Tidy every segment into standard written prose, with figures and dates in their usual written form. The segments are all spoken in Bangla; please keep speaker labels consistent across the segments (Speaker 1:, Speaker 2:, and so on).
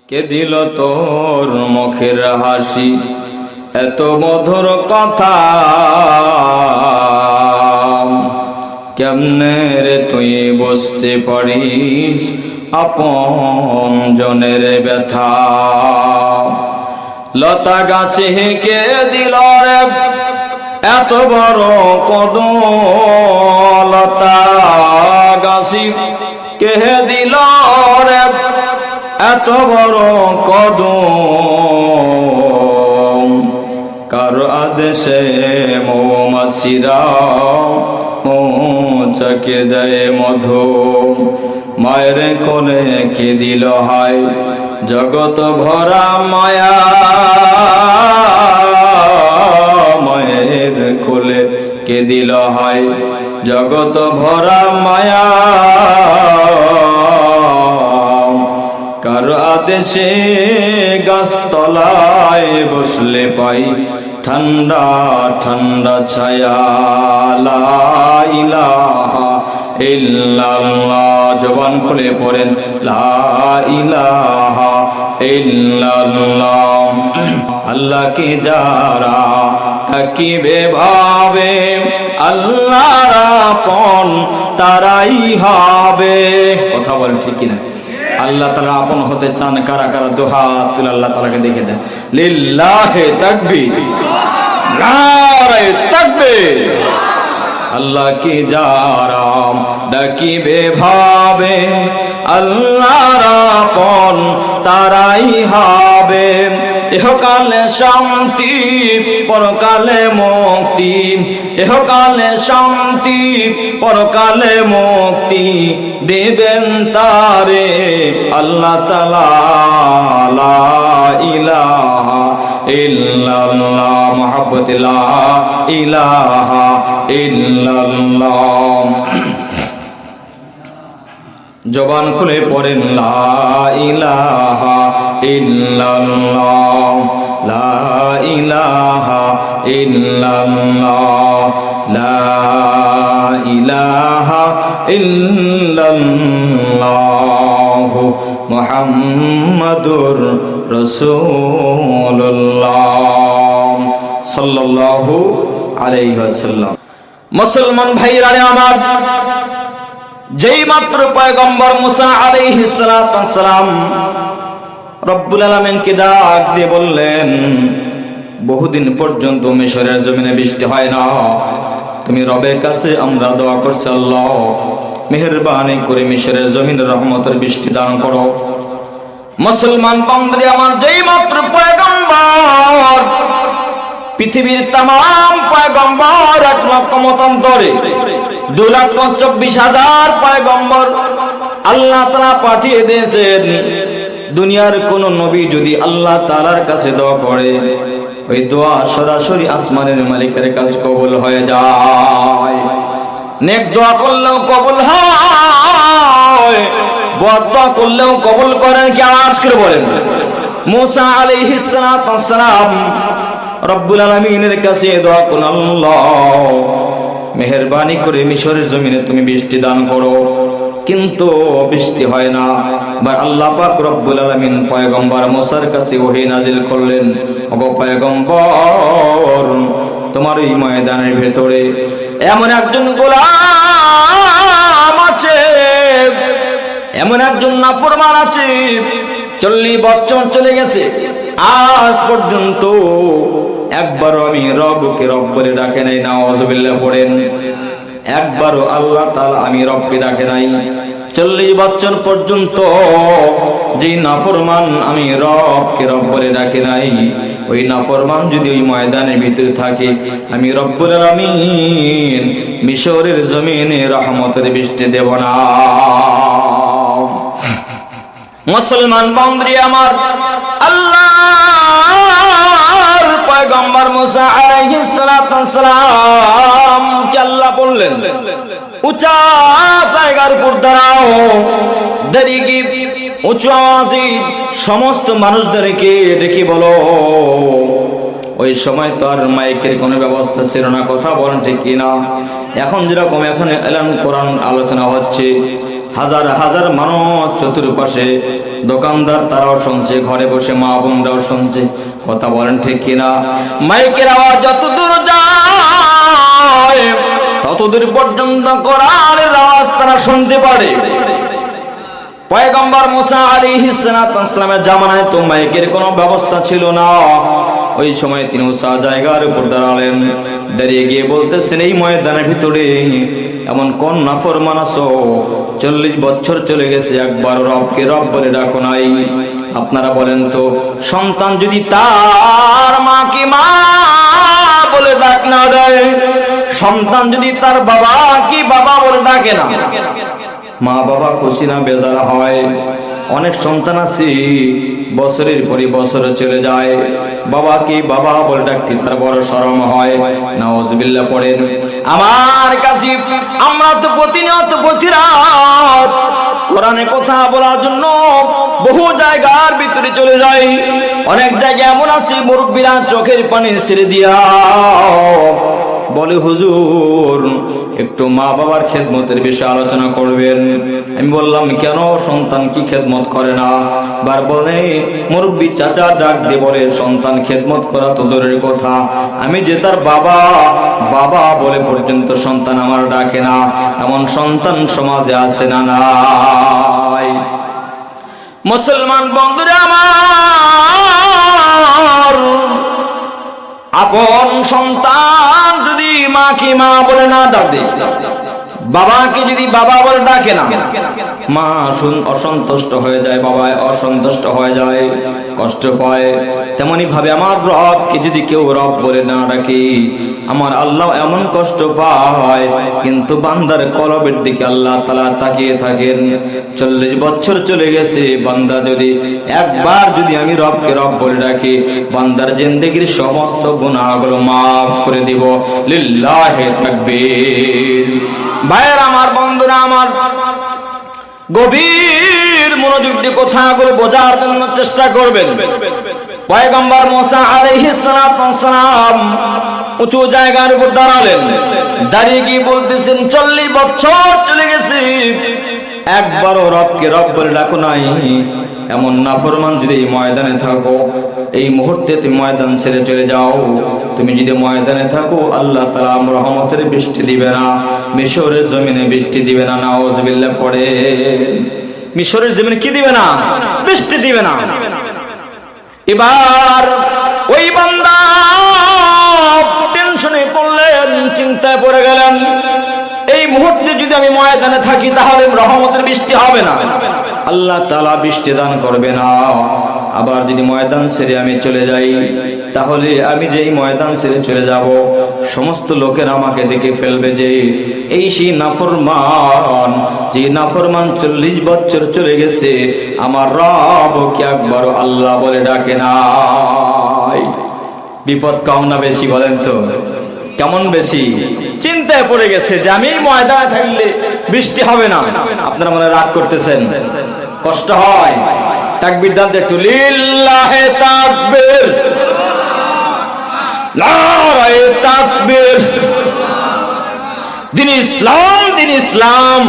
Speaker 1: কে দিল তোর মুখের হাসি, এত মধুর কথা, কেমনে রে তুই বুঝতে পারিস আপন জনের ব্যথা। লতা গাছে কে দিল রে এত বড় কদম, লতা গাছে কে দিল রে এত বড় কদম, কার আদেশে মৌমাছিরা মৌচাকে দেয় মধু। মায়ের কোলে কে দিল হায় জগৎ ভরা মায়া, মায়ের কোলে কে দিল হায় জগৎ ভরা মায়া, কার আদেশে গাছতলায় বসলে পাই ঠান্ডা ঠান্ডা ছায়া। লা ইলাহা ইল্লাল্লাহ, জবান খুলে পড়েন লা ইলাহা ইল্লাল্লাহ। আল্লাহকে যারা ডাকিবে ভাবে, আল্লাহর আপন তারাই হবে। কথা বলেন ঠিক কিনা? আল্লাহ তাআলা আপন হতে চান কারা কারা? দুহাত তুলে আল্লাহ তাআলাকে দেখে দেন। লিল্লাহি তাকবীর, নারে তাকবীর। আল্লাহকে যারা ডাকিবে ভাবে, আল্লাহর আপন তারাই হবে। ইহকালে শান্তি পরকালে মুক্তি, ইহকালে শান্তি পরকালে মুক্তি দেবেন তারে আল্লাহ তাআলা। লা ইলাহা ইল্লাল্লাহ, মুহাব্বত লা ইলাহা ইল্লাল্লাহ। জবান খুলে পড়েন লা ইলাহা ইল্লাল্লাহ, লা ইলাহা ইল্লাল্লাহ, লা ইলাহা ইল্লাল্লাহ, মুহাম্মাদুর রাসূলুল্লাহ সাল্লাল্লাহু আলাইহি ওয়াসাল্লাম। মুসলমান ভাইরা আমার, যেই মাত্র পয়গম্বর মুসা আলাইহিস সালাতু ওয়াস সালাম রব্বুল আলামিনকে ডাক দিয়ে বললেন, বহুদিন পর্যন্ত মিশরের জমিনে বৃষ্টি হয় না, তুমি রবের কাছে আমরা দোয়া করছি, আল্লাহ মেহেরবানি করে মিশরের জমিনে রহমতের বৃষ্টি দান করো। মুসলমান বান্দরে আমার, যেই মাত্র পয়গম্বর পৃথিবীর तमाम পয়গম্বর 1 লক্ষ মতান্তরে 2,24,000 পয়গম্বর আল্লাহ তাআলা পাঠিয়ে দিয়েছেন। দুনিয়ার কোন নবী যদি আল্লাহ তাআলার কাছে দোয়া করে, ওই দোয়া সরাসরি আসমানের মালিকের কাছে কবুল হয়ে যায়। নেক দোয়া করলেও কবুল হয়, বদ দোয়া করলেও কবুল করেন। কি আওয়াজ করে বলেন? মুসা আলাইহিস সালাতু ওয়াস সালাম রব্বুল আলামিনের কাছে দোয়া করলেন, আল্লাহ মেহেরবানি করে মিশরের জমিনে তুমি বৃষ্টি দান করো, কিন্তু বৃষ্টি হয় না। এবার আল্লাহ পাক রব্বুল আলামিন পয়গম্বর মুসার কাছে ওহী নাজিল করলেন, ওগো পয়গম্বর, তোমার এই ময়দানের ভেতরে এমন একজন গোলাম আছে, এমন একজন নাফরমান আছে, 40 বছর চলে গেছে, আজ পর্যন্ত একবারও আমি রবকে রব বলে ডাকে নাই। নাউযুবিল্লাহ পড়েন। একবারও আল্লাহ তাআলা আমি রবকে ডাকে নাই। 40 বছর পর্যন্ত যেই নাফরমান আমি রবকে রব বলে ডাকে নাই, ওই নাফরমান যদি ওই ময়দানের ভিতরে থাকে, আমি রব্বুল আলামিন মিশরের জমিনে রহমতের বৃষ্টি দেব না। মুসলমান বান্দরে আমার, আল্লাহর পয়গম্বর মুসা আলাইহিস সালাতু ওয়াস সালাম কে আল্লাহ বললেন, উঁচা জায়গার উপর দাঁড়াও, দাঁড়িয়ে উঁচু আওয়াজে সমস্ত মানুষদেরকে ডেকে বলো। ওই সময় তো আর মাইকের কোনো ব্যবস্থা ছিল না, কথা বলেন ঠিক কিনা? এখন যেরকম এখানে এলান কোরআন আলোচনা হচ্ছে, হাজার হাজার মানুষ চতুর্পাশে দোকানদার তারাও শুনছে, ঘরে বসে মা বোনরাও শুনছে। কথা বলেন ঠিক কিনা? মাইকের আওয়াজ যতদূর যায় ততদূর পর্যন্ত কোরআনের আওয়াজ তারা শুনতে পারে। পয়গম্বর মুসা আলাইহিস সালামের জামানায় তো মাইকের কোনো ব্যবস্থা ছিল না। ওই সময় তিনি উঁচা জায়গার উপর দাঁড়ালেন, দাঁড়িয়ে গিয়ে বলতেছেন, এই ময়দানের ভিতরে এমন কোন নাফরমান আছো 40 বছর চলে গেছে একবার রবকে রব বলে ডাকো নাই? আপনারা বলেন তো, সন্তান যদি তার মাকে মা বলে ডাক না দেয়, সন্তান যদি তার বাবা কি বাবা বলে ডাকে না, মা বাবা খুশি না বেজার হয়? অনেক সন্তান আছে বছরের পরে বছরে চলে যায়, বাবা কি বাবা বলে ডাকতে তার বড় শরম হয়। নাউজুবিল্লাহ পড়েন। আমার কাছে আমরা তো প্রতিনিয়ত প্রতিরাত কোরআনে কথা বলার জন্য বহু জায়গার ভিতরে চলে যাই। অনেক জায়গায় এমন আছে মুরব্বীরা চোখের পানি ছেড়ে দিয়া বলে, হুজুর একটু মা বাবার খেদমতের বিষয়ে আলোচনা করবেন। আমি বললাম, কেন, সন্তান কি খেদমত করে না? বার বলে মুরব্বী চাচা ডাক দিয়ে বলে, সন্তান খেদমত করা তো দূরের কথা, আমি যে তার বাবা বাবা বলে পর্যন্ত সন্তান আমার ডাকে না, এমন সন্তান সমাজে আছে না নাই? মুসলমান বন্ধুরা আমার, আপন সন্তান যদি মাকে মা বলে না ডাকে, বাবাকে যদি বাবা বলে ডাকে না, মা অসন্তুষ্ট হয়ে যায়, বাবা অসন্তুষ্ট হয়ে যায়, কষ্ট পায়। তেমনি ভাবে আমার রবকে যদি কেউ রব বলে না ডাকে, আমার আল্লাহ এমন কষ্ট পায়। কিন্তু বান্দার কলবের দিকে আল্লাহ তাআলা তাকিয়ে থাকেন। 40 বছর চলে গেছে, বান্দা যদি একবার যদি আমি রবকে রব বলে ডাকি, বান্দার জিন্দেগির সমস্ত গুনাহগুলো মাফ করে দিব। লিল্লাহি তাকবীর। ভাইয়ের আমার, বন্ধুরা আমার, গভীর মনোযোগ দিয়ে কথাগুলো বোঝার জন্য চেষ্টা করবেন। পয়গম্বর মুসা আলাইহিস সালাম উঁচু জায়গার উপর দাঁড়ালেন, দাঁড়িয়ে গিয়ে বলতেছেন, 40 বছর চলে গেছে, একবারও রবকে রব বলে ডাকো নাই। এমন নাফরমান যদি এই ময়দানে থাকো, এই মুহূর্তে তুমি ময়দান ছেড়ে চলে যাও। তুমি যদি ময়দানে থাকো, আল্লাহ তাআলা রহমতের বৃষ্টি দিবে না, মিশরের জমিনে বৃষ্টি দিবে না। নাউজুবিল্লাহ পড়ে। মিশরের জমিনে কি দিবে না? বৃষ্টি দিবে না। এবার ওই বান্দা টেনশনে পড়লেন, চিন্তায় পড়ে গেলেন, এই মুহূর্তে যদি আমি ময়দানে থাকি তাহলে রহমতের বৃষ্টি হবে না, আল্লাহ তাআলা বৃষ্টি দান করবে না। আবার যদি ময়দান ছেড়ে আমি চলে যাই, তাহলে আমি যেই ময়দান ছেড়ে চলে যাব, সমস্ত লোকেরা আমাকে দেখে ফেলবে যে এই সেই নাফরমান, যে নাফরমান 40 বছর চলে গেছে আমার রব কি একবার আল্লাহ বলে ডাকে নাই। বিপদ কম না বেশি বলেন তো? কেমন বেশি? চিন্তায় পড়ে গেছে যে আমি ময়দানে থাকলে বৃষ্টি হবে না। আপনারা মনে রাগ করতেছেন, কষ্ট হয়? তাকবীর দান একটু। লিল্লাহি তাকবীর, নারায়ে তাকবীর। দিন ইসলাম, দিন ইসলাম,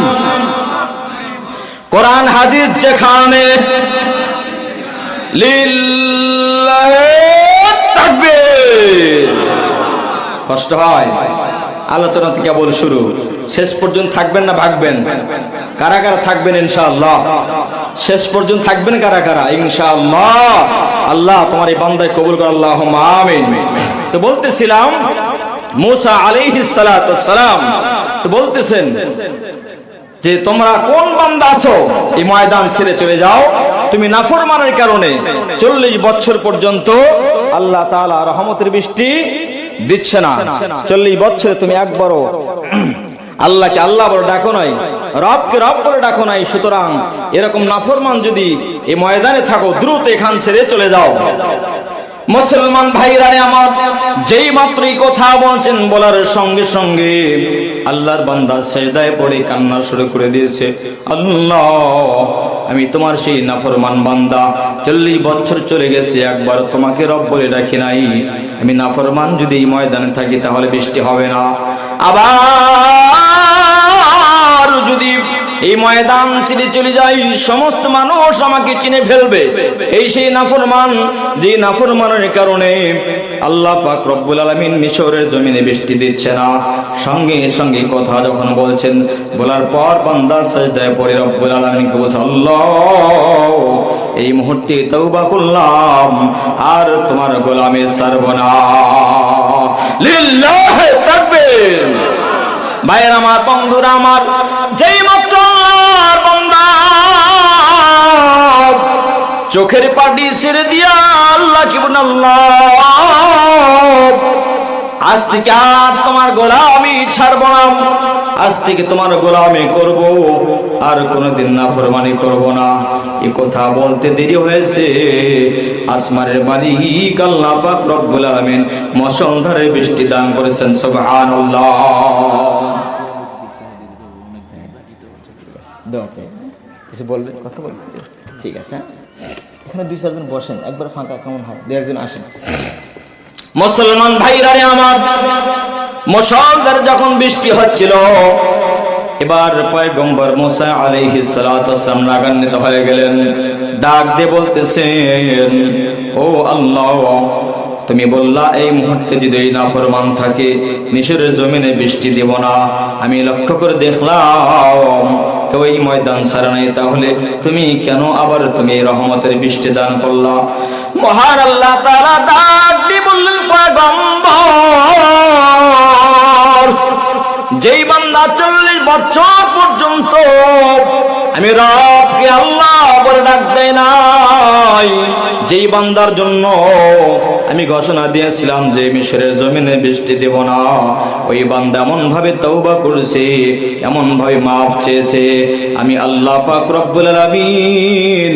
Speaker 1: কোরআন হাদিস যেখানে, লিল্লাহি তাকবীর। কষ্ট হয়? আলোচনা থেকে কেবল শুরু, শেষ পর্যন্ত থাকবেন না ভাগবেন? কারা কারা থাকবেন ইনশাআল্লাহ? শেষ পর্যন্ত থাকবেন কারা কারা ইনশাআল্লাহ? আল্লাহ তোমার এই বান্দায় কবুল কর, আল্লাহুম্মা আমিন। তো বলতেছিলাম, মুসা আলাইহিস সালাতু ওয়াস সালাম তো বলতেছেন যে তোমরা কোন বান্দা আছো এই ময়দান ছেড়ে চলে যাও, তুমি নাফরমানের কারণে 40 বছর পর্যন্ত আল্লাহ তাআলা রহমতের বৃষ্টি দিচ্ছে না। 40 বছরে তুমি একবারও আল্লাহকে আল্লাহ বলে ডাকো নাই, রবকে রব বলে ডাকো নাই। সুতরাং এরকম নাফরমান যদি এই ময়দানে থাকো, দ্রুত এখান ছেড়ে চলে যাও। মুসলমান ভাইরা আমার, যেই মাত্রই কথা বলছেন, বলার সঙ্গে সঙ্গে আল্লাহর বান্দা সিজদায় পড়ে কান্না শুরু করে দিয়েছে। আল্লাহ, আমি তোমার সেই নাফরমান বান্দা, 40 বছর চলে গেছে, একবার তোমাকে রব বলে ডাকি নাই। আমি নাফরমান যদি এই ময়দানে থাকি তাহলে বৃষ্টি হবে না। আবার যদি এই ময়দান ছেড়ে চলে যাই, সমস্ত মানুষ আমাকে চিনে ফেলবে। এই সেই নাফরমান, যে নাফরমানের কারণে আল্লাহ পাক রব্বুল আলামিন মিশরের জমিনে বৃষ্টি দিচ্ছে না। সঙ্গে সঙ্গে কথা যখন বলছেন, বলার পর বান্দা সাজদায় পড়ে রব্বুল আলামিনকে বলছে, আল্লাহ এই মুহূর্তে তওবা করলাম, আর তোমার গোলামে ছাড়ব না। লিল্লাহি তাকবীর। ভাইয়ের আমার, বন্ধুরা আমার, যেই মাত্র আল্লাহর বান্দা চোখের পাটি ছেড়ে দিয়া আল্লাহ কি বলেন, আল্লাহ আজ থেকে আর তোমার গোলামি ছাড়ব না, আজ থেকে তোমার গোলামি করব, আর কোনোদিন নাফরমানি করব না। এই কথা বলতে দেরি হয়েছে, আসমানের মালিক আল্লাহ পাক রব্বুল আলামিন মুষলধারে বৃষ্টি দান করেছেন। সুবহানাল্লাহ। কিছু বলবেন, কথা বলবেন? ঠিক আছে, এখানে 2-4 জন বসেন, একবার ফাঁকা কেমন হয়, 2-1 জন আসেন। মুসলমান ভাইরা আমার, মুষলধারে যখন বৃষ্টি হচ্ছিল, এবার পয়গম্বর মুসা আলাইহিস সালাতু ওয়াসসালাম রাগান্বিত হয়ে গেলেন। ডাক দিয়ে বলতেছেন, ও আল্লাহ, তুমি বললা এই মুহূর্তে যদি এই নাফরমান থাকে মিশরের জমিনে বৃষ্টি দেব না। আমি লক্ষ্য করে দেখলাম কেউ এই ময়দান ছাড়া নাই, তাহলে তুমি কেন আবার তুমি রহমতের বৃষ্টি দান করলা? মহান আল্লাহ তাআলা ডাক দিয়ে বললেন, পয়গম্বর, যেই বান্দা 40 বছর পর্যন্ত আমি রবকে আল্লাহ বলে ডাক দেয় নাই, যেই বান্দার জন্য আমি ঘোষণা দিয়েছিলাম যে মিশরের জমিনে বৃষ্টি দেব না, ওই বান্দা এমন ভাবে তওবা করেছে, এমন ভাবে মাফ চেয়েছে, আমি আল্লাহ পাক রব্বুল আলামিন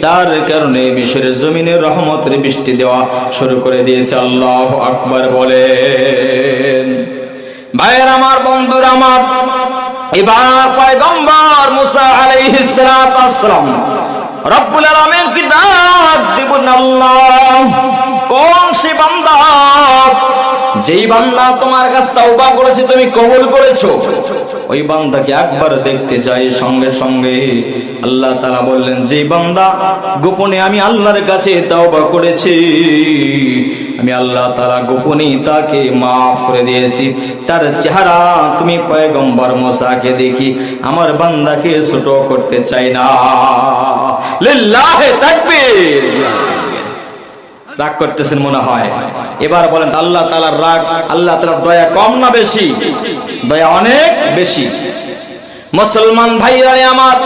Speaker 1: তার কারণে মিশরের জমিনে রহমতের বৃষ্টি দেওয়া শুরু করে দিয়েছে। আল্লাহু আকবার বলেন। ভাইয়ের আমার, বন্ধুরা আমার, এবার পয়গম্বর মুসা আলাইহিস সালাতু ওয়াসসালাম রব্বুল আলামিন কি ডাক দিবেন, আল্লাহ কোন সে বান্দা, যেই বান্দা তোমার কাছে তওবা করেছে, তুমি কবুল করেছো, ওই বান্দাকে একবার দেখতে চাই। সঙ্গে সঙ্গে আল্লাহ তাআলা বললেন, যেই বান্দা গোপনে আমি আল্লাহর কাছে তওবা করেছি, আমি আল্লাহ তাআলা গোপনে তাকে মাফ করে দিয়েছি। তার চেহারা তুমি পয়গম্বর মুসাকে দেখি, আমার বান্দাকে ছোট করতে চাই না। লিল্লাহি তাকবীর। রাগ করতেছেন মনে হয়। এবার বলেন, আল্লাহ তাআলার রাগ, আল্লাহ তাআলার দয়া কম না বেশি? দয়া অনেক বেশি। মুসলমান ভাইরা আমার,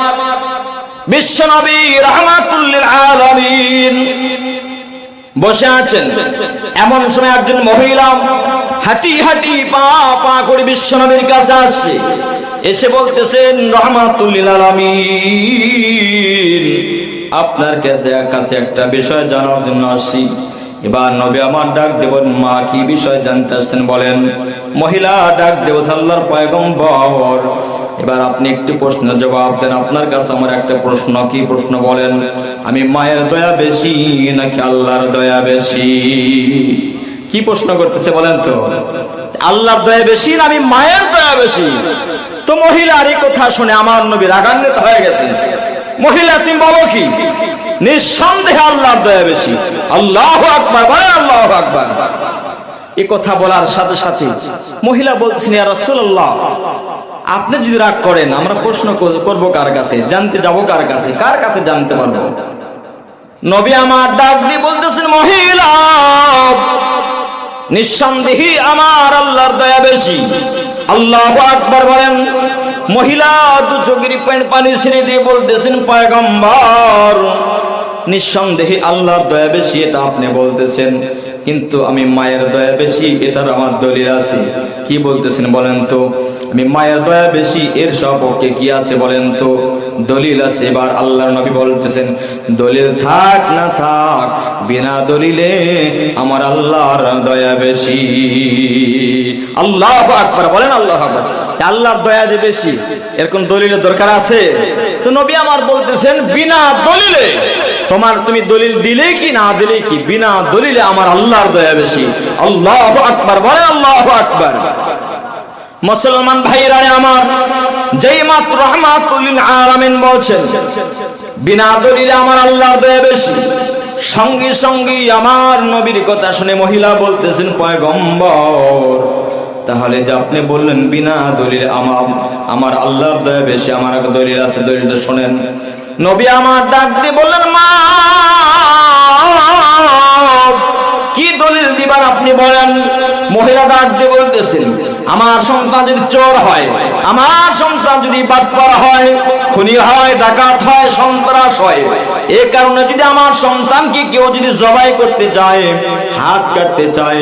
Speaker 1: বিশ্ব নবী রাহমাতুল লিল আলামিন বসে আছেন। এমন সময় একজন মহিলা হাঁটি হাঁটি পা পা করে বিশ্ব নবীর কাছে আসছে, এসে বলতেছেন, রাহমাতুল লিল আলামিন, আপনার কাছে একটা বিষয় জানার জন্য আসছি। এবার নবী আমার ডাক দেবেন, মা কি বিষয় জানতে আসছেন বলেন। মহিলা ডাক দেব, আল্লাহর পয়গম্বর, এবার আপনি একটি প্রশ্নের জবাব দেন, আপনার কাছে আমার একটা প্রশ্ন। কি প্রশ্ন বলেন? আমি মায়ের দয়া বেশি নাকি আল্লাহর দয়া বেশি? কি প্রশ্ন করতেছে বলেন তো? আল্লাহর দয়া বেশি না আমি মায়ের দয়া বেশি? তো মহিলার এই কথা শুনে আমার নবী রাগান্বিত হয়ে গেছেন। মহিলা তুমি বলো কি? নিঃসন্দেহে আল্লাহর দয়া বেশি। আল্লাহু আকবার, বলেন আল্লাহু আকবার। এই কথা বলার সাথে সাথে মহিলা বলছেন, ইয়া রাসূলুল্লাহ, আপনি যদি রাগ করেন আমরা প্রশ্ন করব কার কাছে, জানতে যাব কার কাছে, কার কাছে জানতে পারবো? নবী আমার ডাক দিয়ে বলতেছেন, মহিলা নিঃসন্দেহে আমার আল্লাহর দয়া বেশি। আল্লাহু আকবার বলেন। মহিলা দু চোখের পানি ছেড়ে দিয়ে বলতেছেন, পয়গম্বর, নিঃসন্দেহে আল্লাহর দয়া বেশি এটা আপনি বলতেছেন, কিন্তু আমি মায়ের দয়া বেশি এটার আমার দলিল আছে। কি বলতেছেন বলেন তো? আমি মায়ের দয়া বেশি, এর সপক্ষে কি আছে বলেন তো? দলিল আছে। এবার আল্লাহর নবী বলতেছেন, দলিল থাক না থাক, বিনা দলিলে আমার আল্লাহর দয়া বেশি। আল্লাহু আকবার, বলেন আল্লাহু আকবার। আল্লাহর দয়া যে বেশি এর কোন দলিলের দরকার আছে? তো নবী আমার বলতেছেন, বিনা দলিলে তুমি দলিল দিলে কি না দিলে কি, বিনা দলিলে আমার আল্লাহর দয়া বেশি। আল্লাহু আকবার, বলেন আল্লাহু আকবার। মুসলমান ভাইরা আমার, যেই মাত্র রাহমাতুল লিল আলামিন বলছেন বিনা দলিলে আমার আল্লাহর দয়া বেশি, সঙ্গে সঙ্গে আমার নবীর কথা শুনে মহিলা বলতেছেন পয়গম্বর, তাহলে যে আপনি বললেন বিনা দলিলে আমার আল্লাহর দয়া বেশি, আমার দলিল আছে, দলিলটা শোনেন। নবী আমার ডাক দিয়ে বললেন মা কি দলিল দিবার আপনি বলেন। মহিলা ডাক দিয়ে বলতেছেন আমার সন্তান যদি চোর হয়, আমার সন্তান যদি বাটপার হয়, খুনি হয়, ডাকাত হয়, সন্ত্রাস হয়, এই কারণে যদি আমার সন্তানকে কেউ যদি জবাই করতে চায়, হাত কাটতে চায়,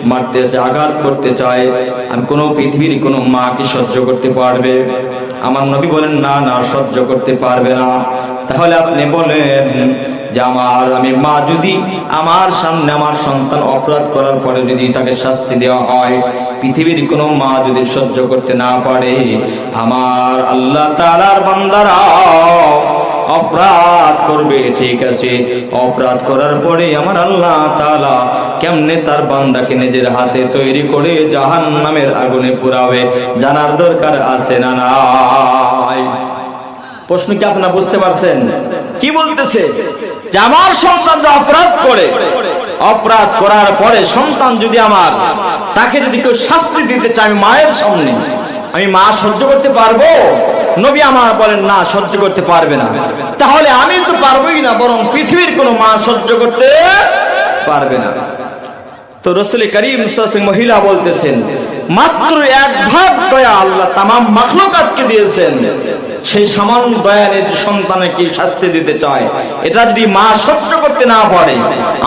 Speaker 1: মারতে চায়, আঘাত করতে চায়, আমি কোনো পৃথিবীর কোনো মা কি সহ্য করতে পারবে? আমার নবী বলেন না না, সহ্য করতে পারবে না। তাহলে আপনি বলেন যে আমি মা যদি আমার সামনে আমার সন্তান অপরাধ করার পরে যদি তাকে শাস্তি দেওয়া হয়, পৃথিবীর কোনো মা যদি সহ্য করতে না পারে, আমার আল্লাহ তাআলার বান্দারা অপরাধ করবে, ঠিক আছে, অপরাধ করার পরে আমার আল্লাহ তাআলা কেমনে তার বান্দাকে নিজের হাতে তৈরি করে জাহান্নামের আগুনে পোড়াবে, জানার দরকার আছে না নাই? প্রশ্ন কি আপনারা বুঝতে পারছেন? কি বলতেছে যে আমার সন্তান যে অপরাধ করে, অপরাধ করার পরে সন্তান যদি আমার, তাকে যদি কেউ শাস্তি দিতে চায় আমি মায়ের সামনে, আমি মা সহ্য করতে পারবো? নবী আমার বলেন না, সহ্য করতে পারবে না। তাহলে আমি তো পারবোই না, বরং পৃথিবীর কোনো মা সহ্য করতে পারবে না। তো রাসূল করিম সাল্লাল্লাহু আলাইহি ওয়াসাল্লাম মহিলা বলতেছেন মাত্র এক ভাগ দয়া আল্লাহ তামাম মাখলুকাতকে দিয়েছেন, সেই সামান্য দয়া নিয়ে সন্তানে কি শাস্তি দিতে চায়, এটা যদি মা সহ্য করতে না পারে,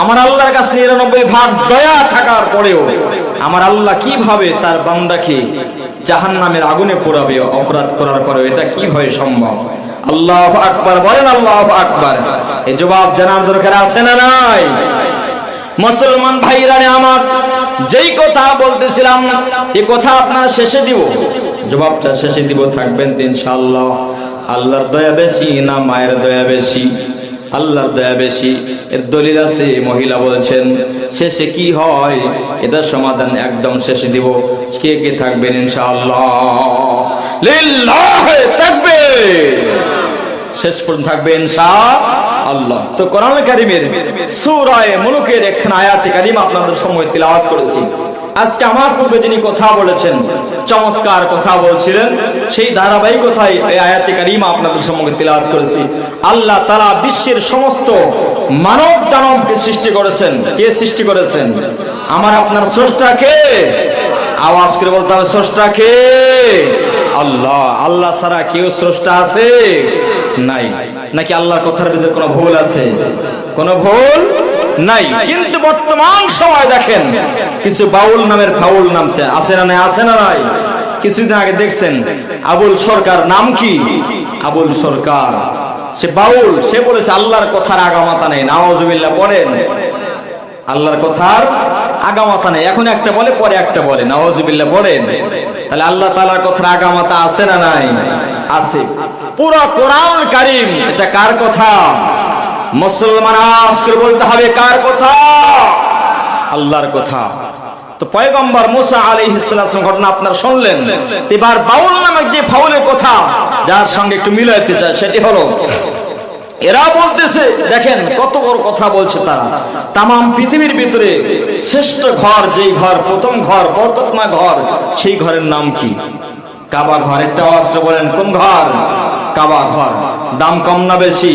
Speaker 1: আমার আল্লাহর কাছে 99 ভাগ দয়া থাকার পরেও আমার আল্লাহ কিভাবে তার বান্দাকে জাহান্নামের আগুনে পোড়াবে অপরাধ করার পরেও? এটা কিভাবে সম্ভব? আল্লাহু আকবার বলেন, আল্লাহু আকবার। এই জবাব জানার দরকার আছে না নাই? মুসলমান ভাইরা আমার, যেই কথা বলতেছিলাম এই কথা আপনারা শেষে দিব, জবাবটা শেষে দিব, থাকবেন তো ইনশাআল্লাহ। আল্লাহর দয়া বেশি না মায়ের দয়া বেশি? আল্লাহর দয়া বেশি, এর দলিল আছে। মহিলা বলছেন শেষে কি হয় এটা সমাধান একদম শেষে দিব। কে কে থাকবেন ইনশাআল্লাহ? লিল্লাহি তাকবীর। শেষ পর্যন্ত থাকবে ইনশাআল্লাহ। তো কোরআন কারীমের সূরা মুলুকের একখানা আয়াতে কারীমা আপনাদের সামনে তিলাওয়াত করেছি। আজকে আমার পূর্বে যিনি কথা বলেছেন, চমৎকার কথা বলছিলেন, সেই ধারাবাহিকতায় এই আয়াতে কারীমা আপনাদের সামনে তিলাওয়াত করেছি। আল্লাহ তাআলা বিশ্বের সমস্ত মানব দানবকে সৃষ্টি করেছেন। কে সৃষ্টি করেছেন? আমার আপনার স্রষ্টা কে? আওয়াজ করে বলতে হবে, স্রষ্টা কে? আল্লাহ। আল্লাহ ছাড়া কেউ স্রষ্টা আছে? নাই। নাকি আল্লাহর কথার ভিতরে কোনো ভুল আছে? কোনো ভুল নাই। কিন্তু বর্তমান সময় দেখেন কিছু বাউল নামের ফাউল নামছে, আছে না নাই? আছে না নাই? কিছুদিন আগে দেখছেন আবুল সরকার, নাম কি? আবুল সরকার, সে বাউল, সে বলেছে আল্লাহর কথার আগামাতা নেই। নাউজুবিল্লাহ পড়েন, আল্লাহর কথার আগামাতা নেই। এখন একটা বলে, পরে একটা বলে, নাউজুবিল্লাহ পড়েন। তাহলে আল্লাহ তাআলার কথার আগামাতা আছে না নাই? আছে। পুরো কোরআন কারীম এটা কার কথা? মুসলমান আজকে বলতে হবে কার কথা? আল্লাহর কথা। তো পয়গম্বর মুসা আলাইহিস সালাম ঘটনা আপনারা শুনলেন। এবার বাউল নামক যে ফাউলের কথা যার সঙ্গে একটু মিলাইতে চায়, সেটি হলো এরা বলতেছে, দেখেন কত বড় কথা বলছে তারা, তাম পৃথিবীর ভিতরে শ্রেষ্ঠ ঘর, যেই ঘর, প্রথম ঘর, বরকতময় ঘর, সেই ঘরের নাম কি? কাবা ঘর। একটা অস্ত্র বলেন, কোন ঘর? কাবা ঘর। দাম কম না বেশি?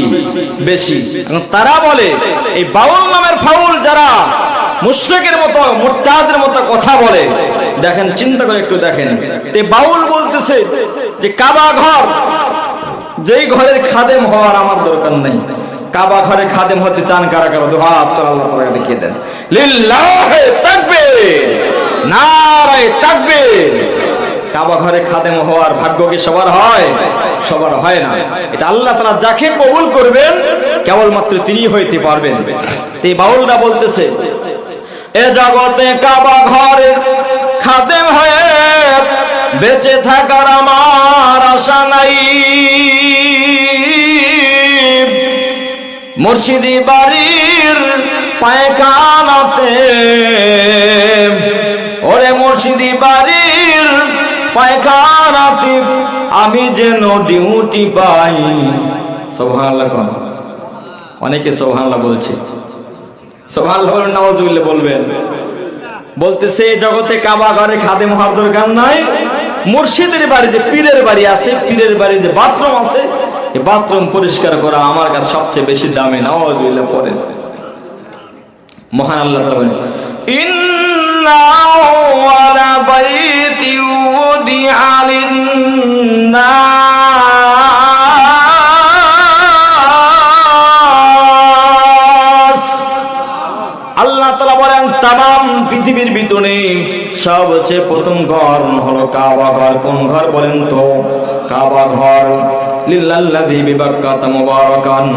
Speaker 1: বেশি। তারা বলে, এই বাউল নামের ফাউল যারা মুশরিকের মতো, মুরতাদের মতো কথা বলে, দেখেন চিন্তা করে একটু দেখেন, এই বাউল বলতেছে যে কাবা ঘর, যেই ঘরের খাদেম হওয়ার আমার দরকার নেই। কাবা ঘরে খাদেম হতে চান কারা কারা? দুই হাত তোলেন, আল্লাহ তাআলা দেখিয়ে দেন। লিল্লাহি তাকবীর, নারায়ে তাকবীর। কাবা ঘরে খাদেম হওয়ার ভাগ্য কি সবার হয়? সবার হয় না। এটা আল্লাহ তাআলা যাকে কবুল করবেন কেবলমাত্র তিনিই হইতে পারবেন। এই বাউলরা বলতেছে এ জগতে কাবা ঘরের খাদেম হয়ে বেঁচে থাকার আমার আশা নাই। মুর্শিদি বাড়ির পায়খানাতে, ওরে মুর্শিদি বাড়ির পায়খানা জায়গাতে আমি যেন ডিউটি পাই। সুবহানাল্লাহ কোন অনেকে সুবহানাল্লাহ বলছে, সুবহানাল্লাহ বলেন, নাউজুবিল্লাহ বলবেন। বলতেছে এই জগতে কাবা ঘরে খাদেম হওয়ার দরকার নাই, মুর্শিদের বাড়ি যে পীরের বাড়ি আছে, পীরের বাড়ি যে বাথরুম আছে, এই বাথরুম পরিষ্কার করা আমার কাছে সবচেয়ে বেশি দামি। নাউজুবিল্লাহ পড়েন। মহান আল্লাহ তাআলা বলেন, ইন্না আওয়ালা বাইতি উদিআ লিন-নাস। আল্লাহ তাআলা বলেন তামাম পৃথিবীর ভিতরে সবচেয়ে প্রথম ঘর হলো কাবা ঘর। কোন ঘর বলেন তো? কাবা ঘর। লিল্লাল্লাযী বিবাক্কাতা মুবারাকান,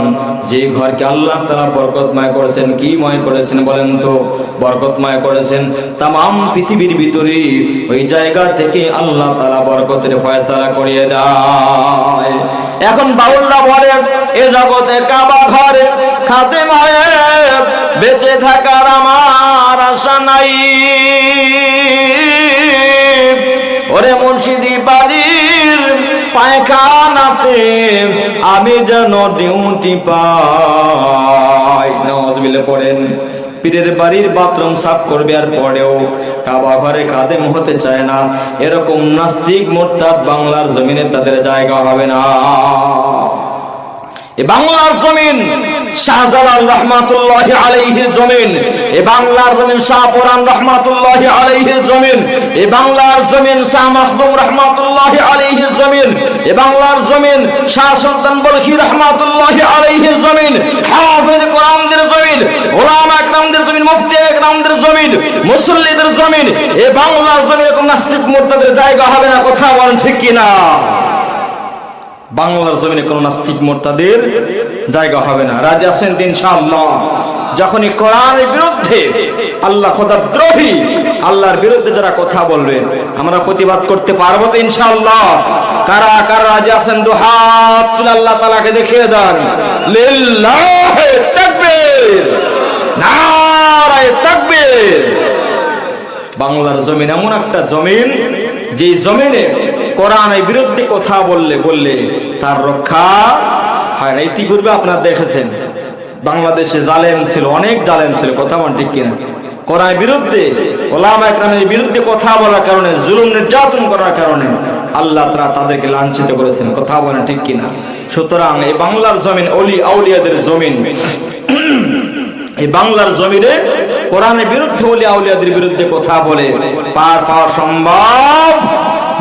Speaker 1: যে ঘরকে আল্লাহ তাআলা বরকতময় করেছেন। কি ময় করেছেন বলেন তো? বরকতময় করেছেন। তামাম পৃথিবীর ভিতরে ওই জায়গা থেকে আল্লাহ তাআলা বরকতের ফয়সালা করিয়ে দেয়। এখন বাউলরা বলে এ জগতে কাবা ঘরে খাদেম হয়ে বেঁচে থাকার আমার আশা নাই। ওরে মুর্শিদি বাড়ির পায়খানাতে আমি যেন ডিউটি পাই। নাউজুবিল্লাহ পড়েন। পীরের বাড়ির বাথরুম সাফ করবে আর পরেও কাবা ঘরে খাদেম হতে চায় না, এরকম নাস্তিক মুরতাদ বাংলার জমিনে তাদের জায়গা হবে না। এ বাংলার জমিন শাহজালাল রহমাতুল্লাহি আলাইহির জমিন, এ বাংলার জমিন শাহপুরান রহমাতুল্লাহি আলাইহির জমিন, এ বাংলার জমিন শাহ মাহদুম রহমাতুল্লাহি আলাইহির জমিন, এ বাংলার জমিন শাহ সুলতান বলখি রহমাতুল্লাহি আলাইহির জমিন, হাফেজ কোরআনদের জমিন, উলামা একরামদের জমিন, মুফতি একরামদের জমিন, মুসল্লিদের জমিন। এ বাংলার জমিন এরকম নাস্তিক মুরতাদের জায়গা হবে না। কথা বলেন ঠিক কিনা? বাংলার জমিনে কোন নাস্তিক মুরতাদের জায়গা হবে না। রাজি আছেন ইনশাআল্লাহ? যখনই কোরআনের বিরুদ্ধে, আল্লাহ খোদার দ্রোহী, আল্লাহর বিরুদ্ধে যারা কথা বলবে আমরা প্রতিবাদ করতে পারবো তো ইনশাআল্লাহ? কারা কারা রাজি আছেন? দুহাত তুলে আল্লাহ তাআলাকে দেখিয়ে দেন। লিল্লাহি তাকবীর, নারায়ে তাকবীর। বাংলার জমিন এমন একটা জমিন, যে জমিনে কোরআনের বিরুদ্ধে কথা বললে তার রক্ষা হয় না। ইতিপূর্বে আপনারা দেখেছেন বাংলাদেশে জালেম ছিল, অনেক জালেম ছিল। কথা বলেন ঠিক কিনা? কোরআনের বিরুদ্ধে, উলামা একরামের বিরুদ্ধে কথা বলার কারণে, জুলুম নির্যাতন করার কারণে আল্লাহ তাআলা তাদেরকে লাঞ্ছিত করেছেন। কথা বলেন ঠিক কিনা? সুতরাং এই বাংলার জমিন ওলি আউলিয়াদের জমিন। এই বাংলার জমিনে কোরআনের বিরুদ্ধে ওলি আউলিয়াদের বিরুদ্ধে কথা বলে পার পাওয়া সম্ভব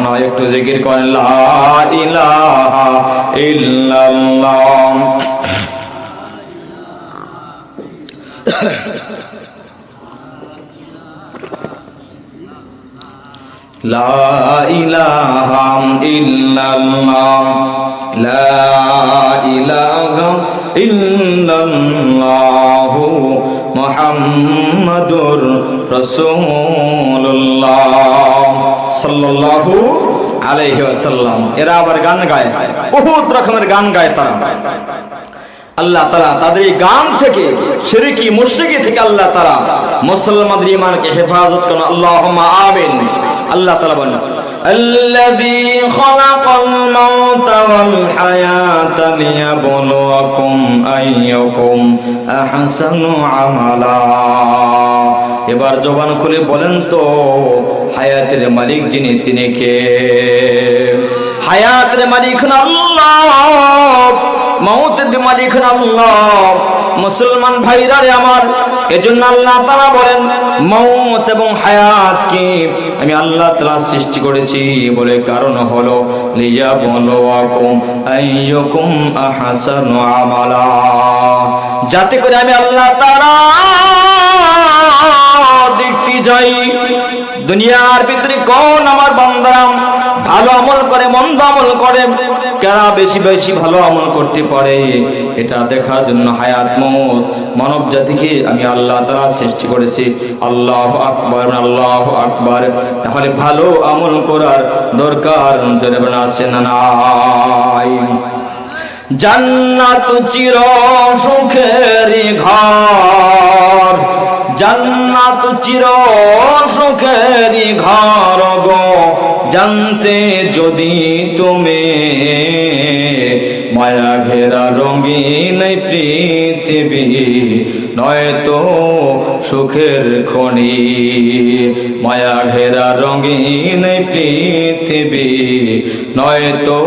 Speaker 1: নয়। একটু জিকির করেন লা ইলাহা ইল্লাল্লাহ। লা ইলাহা ইল্লাল্লাহ, লা ইলাহা ইল্লাল্লাহ মুহাম্মাদুর রাসূলুল্লাহ সাল্লাল্লাহু আলাইহি ওয়াসাল্লাম। এরা আবার গান গায়, বহুত রকমের গান গায় তারা। আল্লাহ তাআলা তাদের এই গান থেকে, শিরকি মুশরিকি থেকে আল্লাহ তাআলা মুসলমানদের ঈমানকে হেফাজত করুন। আল্লাহুম্মা আমিন। আল্লাহ তাআলা বলেন الذي خلق الموت والحياة ليبلوكم أيكم أحسن عملا। এবার জবান খুলে বলেন তো হায়াতের মালিক যিনি, তিনি কে? হায়াতের মালিক আল্লাহ, মওতের মালিক আল্লাহ। মুসলমান ভাইরা রে আমার, এজন্য আল্লাহ তাআলা বলেন মওত এবং হায়াতকে আমি আল্লাহ তাআলা সৃষ্টি করেছি বলে কারণ হলো লিয়াবলুয়াকুম আইয়ুকুম আহসানু আমালা, যাতে করে আমি আল্লাহ তাআলা দেখতে যাই দুনিয়ার ভিতরে কোন আমার বান্দারা ভালো আমল করে, মন্দ আমল করে, কারা বেশি বেশি ভালো আমল করতে পারে, এটা দেখার জন্য হায়াত মওত মানব জাতিকে আমি আল্লাহ তাআলা সৃষ্টি করেছি। আল্লাহু আকবার, আল্লাহু আকবার। তাহলে ভালো আমল করার দরকার জোরে আছে না নাই? জান্নাত চির সুখের ঘর, জান্নাত চির সুখের ঘর গো, জানতে যদি তুমি মায়া ঘেরা রঙিন পৃথিবী নয়তো সুখের খনি, মায়া ঘেরা রঙিন পৃথিবী নয়তো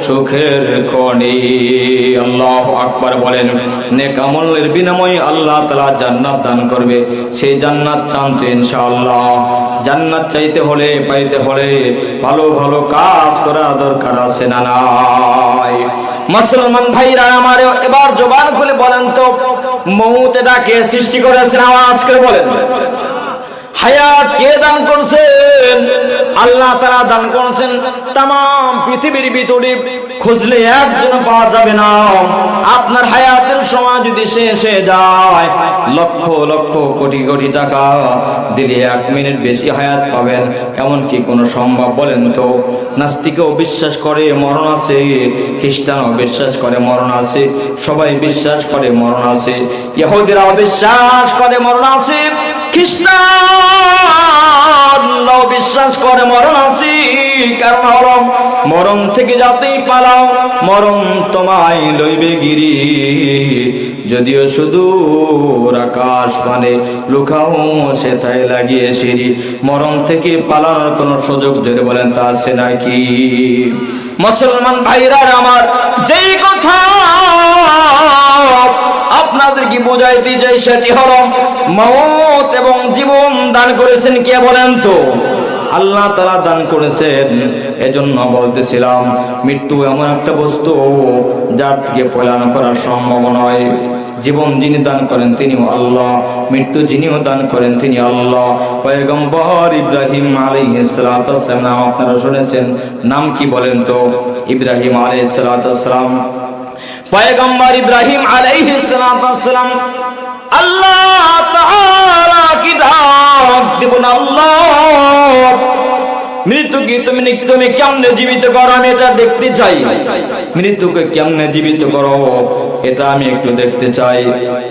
Speaker 1: সুখের খনি। আল্লাহু আকবার বলেন। নেক আমলের বিনিময়ে আল্লাহ তাআলা জান্নাত দান করবে। সেই জান্নাত চাইতে ইনশাআল্লাহ, জান্নাত চাইতে হলে পাইতে হলে ভালো ভালো কাজ করা দরকার আছে না নাই? মুসলমান ভাইরা আমার, এবার জবান খুলে বলেন তো, মউত এটা কে সৃষ্টি করেছেন? আওয়াজ করে বলেন। হায়াত কে দান করছেন? আল্লাহ তাআলা দান করেছেন। तमाम পৃথিবীর ভিতরে খুঁজলে একজন পাওয়া যাবে না। আপনার হায়াতের সময় যদি শেষ হয়ে যায়, লক্ষ লক্ষ কোটি কোটি টাকা দিলে 1 মিনিট বেশি হায়াত পাবেন, এমন কি কোনো সম্ভব? বলেন তো। নাস্তিকও বিশ্বাস করে মরণ আছে, খ্রিস্টানও বিশ্বাস করে মরণ আছে, সবাই বিশ্বাস করে মরণ আছে। ইহুদিরাও বিশ্বাস করে মরণ আছে, খ্রিস্টানরাও বিশ্বাস করে মরণ আছে। কারণ হলো মরণ থেকে যাতেই পালাও, মরণ তোমায় লইবে গিরি। যদিও সুদূর আকাশ মানে লুকাও সেথায় লাগিয়ে সিঁড়ি। মরণ থেকে পালানোর কোনো সুযোগ যদি বলেন তা আছে নাকি? মুসলমান ভাইরা আমার, যেই কথা আপনাদের কি বুঝাইতে চাই সেটি হলো মওত এবং জীবন দান করেছেন কে বলেন তো? আল্লাহ তাআলা দান করেছেন। এজন্য বলতেছিলাম, মৃত্যু এমন একটা বস্তু যার থেকে পলায়ন করা সম্ভব নয়। জীবন যিনি দান করেন তিনি আল্লাহ, মৃত্যু যিনিও দান করেন তিনি আল্লাহ। পয়গম্বর ইব্রাহিম আলাইহিস সালাতু ওয়াস সালাম আপনারা শুনেছেন, নাম কি বলেন তো? ইব্রাহিম আলাইহিস সালাতু ওয়াস সালাম, পয়গম্বর ইব্রাহিম আলাইহিস সালাতু ওয়াস সালাম আল্লাহ তাআলা কি ডাক দিবেন, আল্লাহ মৃত্যুকে তুমি কেমনে জীবিত করো, আমি এটা দেখতে চাই। মৃত্যুকে কেমনে জীবিত করো এটা আমি একটু দেখতে চাই।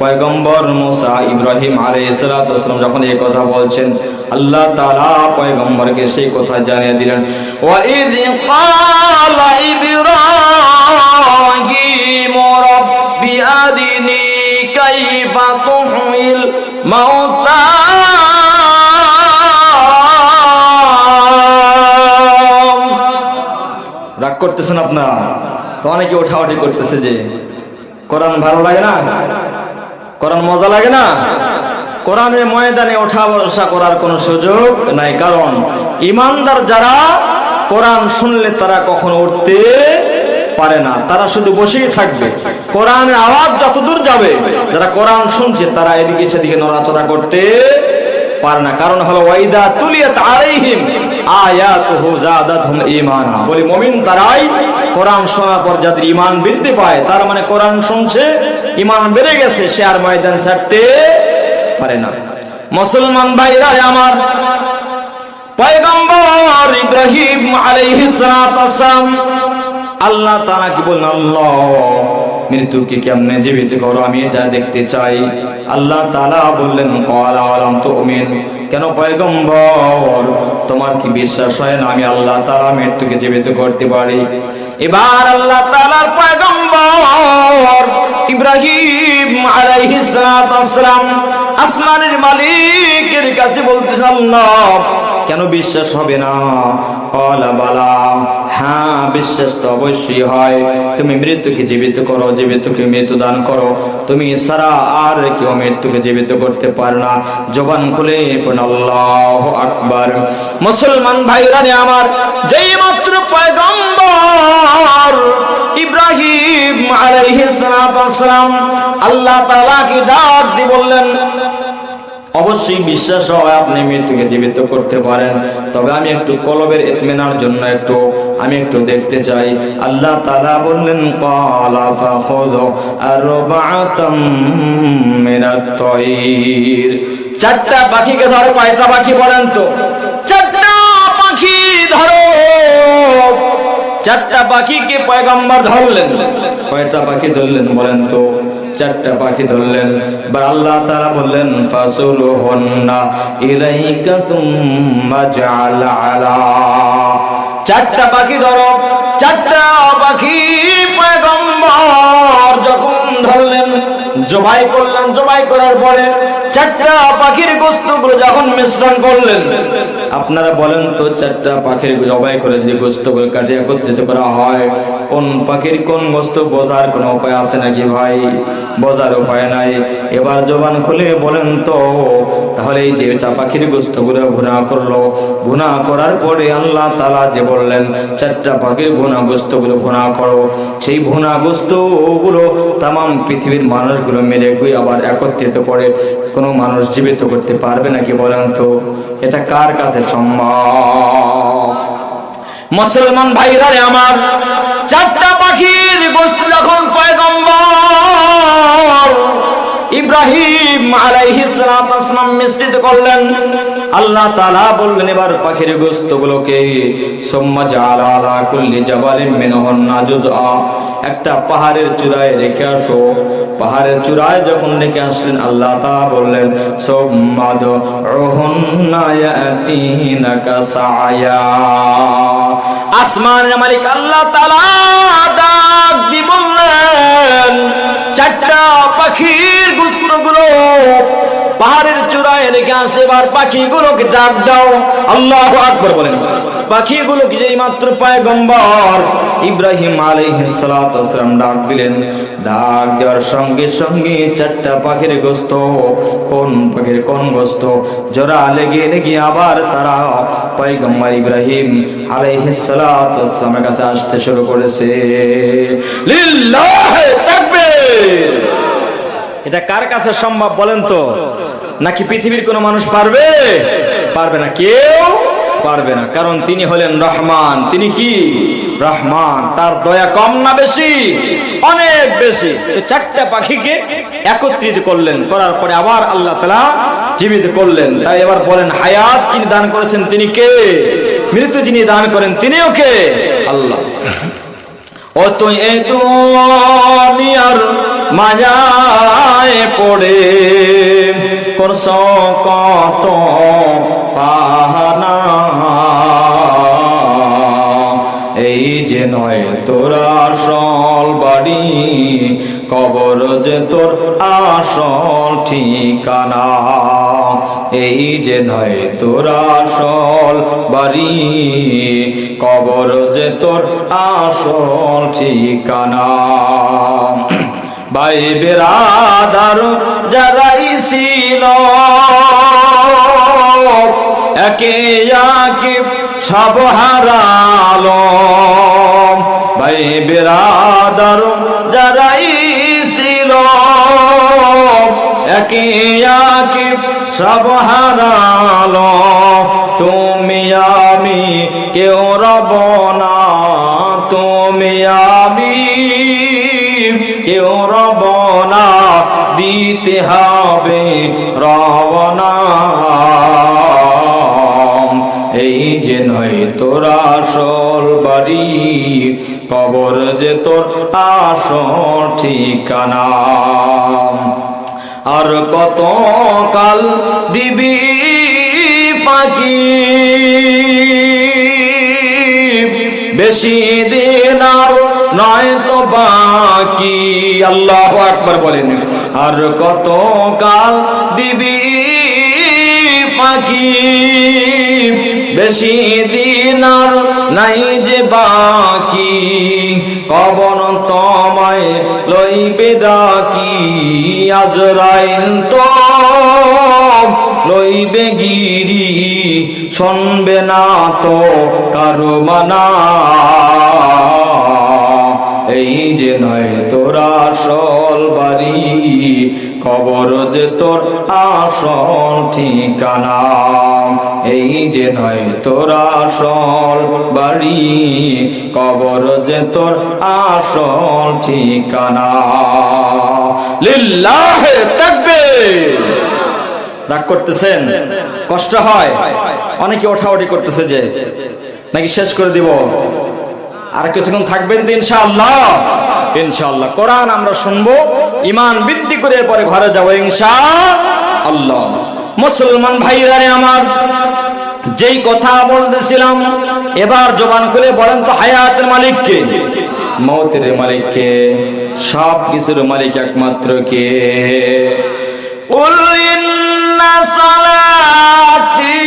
Speaker 1: পয়গম্বর মুসা ইব্রাহিম আলাইহিস সালাতু ওয়াস সালাম যখন এই কথা বলছেন, আল্লাহ তাআলা পয়গম্বরকে সেই কথা জানিয়ে দিলেন। ওয়া ইয ক্বালা ইব্রাহিম রাব্বি আরিনি কাইফা তুহয়িল মাউতা। রাগ করতেছেন আপনারা তো? অনেকে ওঠাওয়াটি করতেছে যে কোরআন ভালো লাগে না, কোরআন মজা লাগে না। কোরআনের ময়দানে ওঠা বসা করার কোনো সুযোগ নাই, কারণ ইমানদার যারা কোরআন শুনলে তারা কখনো উঠতে পারে না, তারা শুধু বসেই থাকবে। কোরআনের আওয়াজ যতদূর যাবে, যারা কোরআন শুনছে তারা এদিকে সেদিকে নড়াচড়া করতে পারে না। কারণ হলো ওয়াইদা তুলিয়াত আলাইহিম আয়াতুহু যাদাতহুম ঈমানা। বলি মুমিন তারাই কোরআন শোনার পর যাদের ঈমান বৃদ্ধি পায়, তার মানে কোরআন শুনছে, ঈমান বেড়ে গেছে, সে আর ময়দান ছাড়তে পারে না। মুসলমান ভাইরা আমার, পয়গম্বর ইব্রাহিম আলাইহিস সালাতু ওয়াস সালাম আল্লাহ তাআলা কি বলেন, আল্লাহ মৃত্যুকে কেমনে জীবিত করো আমি এটা দেখতে চাই। আল্লাহ তাআলা বললেন, ক্বালা আলাম তুমিন, কেন পয়গম্বর তোমার কি বিশ্বাস হয় না আমি আল্লাহ তাআলা মৃত্যুকে জীবিত করতে পারি? এবার আল্লাহ তাআলার পয়গম্বর ইব্রাহিম আলাইহিস সালাতু ওয়াস সালাম আসমানের মালিকের কাছে বলতেছেন, আল্লাহ কেন বিশ্বাস হবে না? ক্বালা বালা, হ্যাঁ বিশ্বাস তো অবশ্যই হয়। তুমি মৃত্যুকে জীবিত করো, জীবিতকে মৃত্যু দান করো, তুমি ছাড়া আর কেউ মৃত্যুকে জীবিত করতে পারে না। জবান খুলে আল্লাহু আকবার। মুসলমান ভাইরা আমার, যেই মাত্র পয়গম্বর ইব্রাহিম আলাইহিস সালাতু ওয়াস সালাম আল্লাহ তাআলা কি ডাক দিয়ে বললেন, অবশ্যই বিশ্বাস হয় আপনি মৃত্যুকে জীবিত করতে পারেন, তবে আমি একটু কলবের ইতমিনার জন্য আমি একটু দেখতে চাই। আল্লাহ তাআলা বললেন, ক্বালা ফাখুযু আরবাআতাম মিনাত তায়র। 4টা পাখিকে ধরো। কয়টা পাখি বলেন তো? 4টা পাখি ধরো। 4টা পাখিকে পয়গম্বর ধরলেন। কয়টা পাখি ধরলেন বলেন তো? 4টা পাখি ধরলেন। এবার আল্লাহ তাআলা বললেন, ফাসুরুহুন্না ইলাইকা সুম্মা জাআল আলা চারটা পাখি ধরো। চারটা পাখি পয়গম্বর যখন ধরলেন, জবাই করলেন, জবাই করার পরে চারটা পাখির গোশতগুলো যখন মিশ্রণ করলেন, আপনারা বলেন তো চারটা পাখির জবাই করে যদি গোশতগুলো কাটে একত্রিত করা হয়, কোন পাখির কোন গোশত বোঝার কোনো উপায় আছে নাকি ভাই? বোঝার উপায় নাই। এবার জবান খুলে বলেন তো, তাহলে এই যে পাখির গোশতগুলো ভুনা করলো, ভুনা করার পরে আল্লাহ তাআলা যে বললেন চারটা পাখির ভুনা গোশতগুলো ভুনা করো, সেই ভুনা গোশতগুলো তামাম পৃথিবীর মানুষগুলো মিলে আবার একত্রিত করে কোনো মানুষ জীবিত করতে পারবে নাকি বলেন তো? এটা কার কাছে সম্ভব? মুসলমান ভাইরা আমার, চারটা পাখির গোশত যখন পয়গম্বর ইব্রাহিম আলাইহিস সালাম মিশ্রিত করলেন, আল্লাহ তাআলা বললেন এবার পাখির গোশতগুলোকে সুম্মা জাআলা আলা কুল্লি জাবালিন মিনহুন্না জুজআ, একটা পাহাড়ের চূড়ায় রেখে আসো। পাহাড়ের চূড়ায় যখন রেখে আসলেন, আল্লাহ তাআলা বললেন সুম্মা দুহুন্না ইয়াতিনাকা সায়া। আসমানের মালিক আল্লাহ তাআলা ডাক দিয়ে বললেন চারটা পাখির গোশতগুলো পাহাড়ের চূড়ায় রেখে আসছে, এবার পাখিগুলোকে ডাক দাও। আল্লাহু আকবার বলেন। পাখিগুলোকে যেই মাত্র পয়গম্বর ইব্রাহিম আলাইহিস সালাম ডাক দিলেন, ডাক দেওয়ার সঙ্গে সঙ্গে চারটা পাখির গোশত, কোন পাখির কোন গোশত জোড়া লেগে লেগে আবার তারা পয়গম্বর ইব্রাহিম আলাইহিস সালামের কাছে আসতে শুরু করেছে। লিল্লাহি তাকবীর। এটা কার কাছে সম্ভব বলেন তো? নাকি পৃথিবীর কোন মানুষ পারবে? পারবে না, কেউ পারবে না। কারণ তিনি হলেন রহমান। তিনি কি? রহমান। তার দয়া কম না বেশি? অনেক বেশি। চারটা পাখিকে একত্রিত করলেন, করার পরে আবার আল্লাহ তাআলা জীবিত করলেন। তাই এবার বলেন, হায়াত যিনি দান করেছেন তিনি কে? মৃত্যু যিনি দান করেন তিনিও কে? আল্লাহ। ও তুই এ দুনিয়ার মায়ায় পড়ে করছ কত পাহানা, এই যে নয় তোর আসল বাড়ি, কবর যে তোর আসল ঠিকানা। এই যে নয় তোর আসল বাড়ি, কবর যে তোর আসল ঠিকানা। ভাই বেরাদার যারাই ছিল একে একে সব হারালো, ভাই বেরাদার যারাই ছিল একে একে সব হারালো। তুমি আমি কেউ রব না, তুমি আমি কেউ রব না, দিতে হবে রওনা। এই যে নয় তোর আসল বাড়ি, কবর যে তোর আসল ঠিকানা। আর কত কাল দিবি পাখি, বেশি দিন আর নয় তো বাকি। আল্লাহু আকবার বলেন। আর কত কাল দিবি পাখি, বেশি দিন আর নাই যে বাকি। কবর তোমায় লইবে ডাকি, আজরাইল তো লইবে গিরি, শুনবে না তো কারো মানা। এই যে নয় তোর আসল বাড়ি, কবর যে তোর আসল ঠিকানা। এই যে নয় তোর আসল বাড়ি, কবর যে তোর আসল ঠিকানা। লিল্লাহি তাকবীর। রাগ করতেছেন? কষ্ট হয়? অনেকে ওঠাওঠি করতেছে যে নাকি শেষ করে দিব। আর কিছুক্ষণ থাকবেন তো ইনশাআল্লাহ? ইনশাআল্লাহ। কোরআন আমরা শুনবো, ঈমান বৃদ্ধি করে পরে ঘরে যাব ইনশাআল্লাহ। মুসলমান ভাইরা আমার, যেই কথা বলতেছিলাম, এবার জবান খুলে বলেন তো হায়াতের মালিক কে? মৌতের মালিক কে? সব কিছুর মালিক একমাত্র কে? কুল ইন্না সালাতি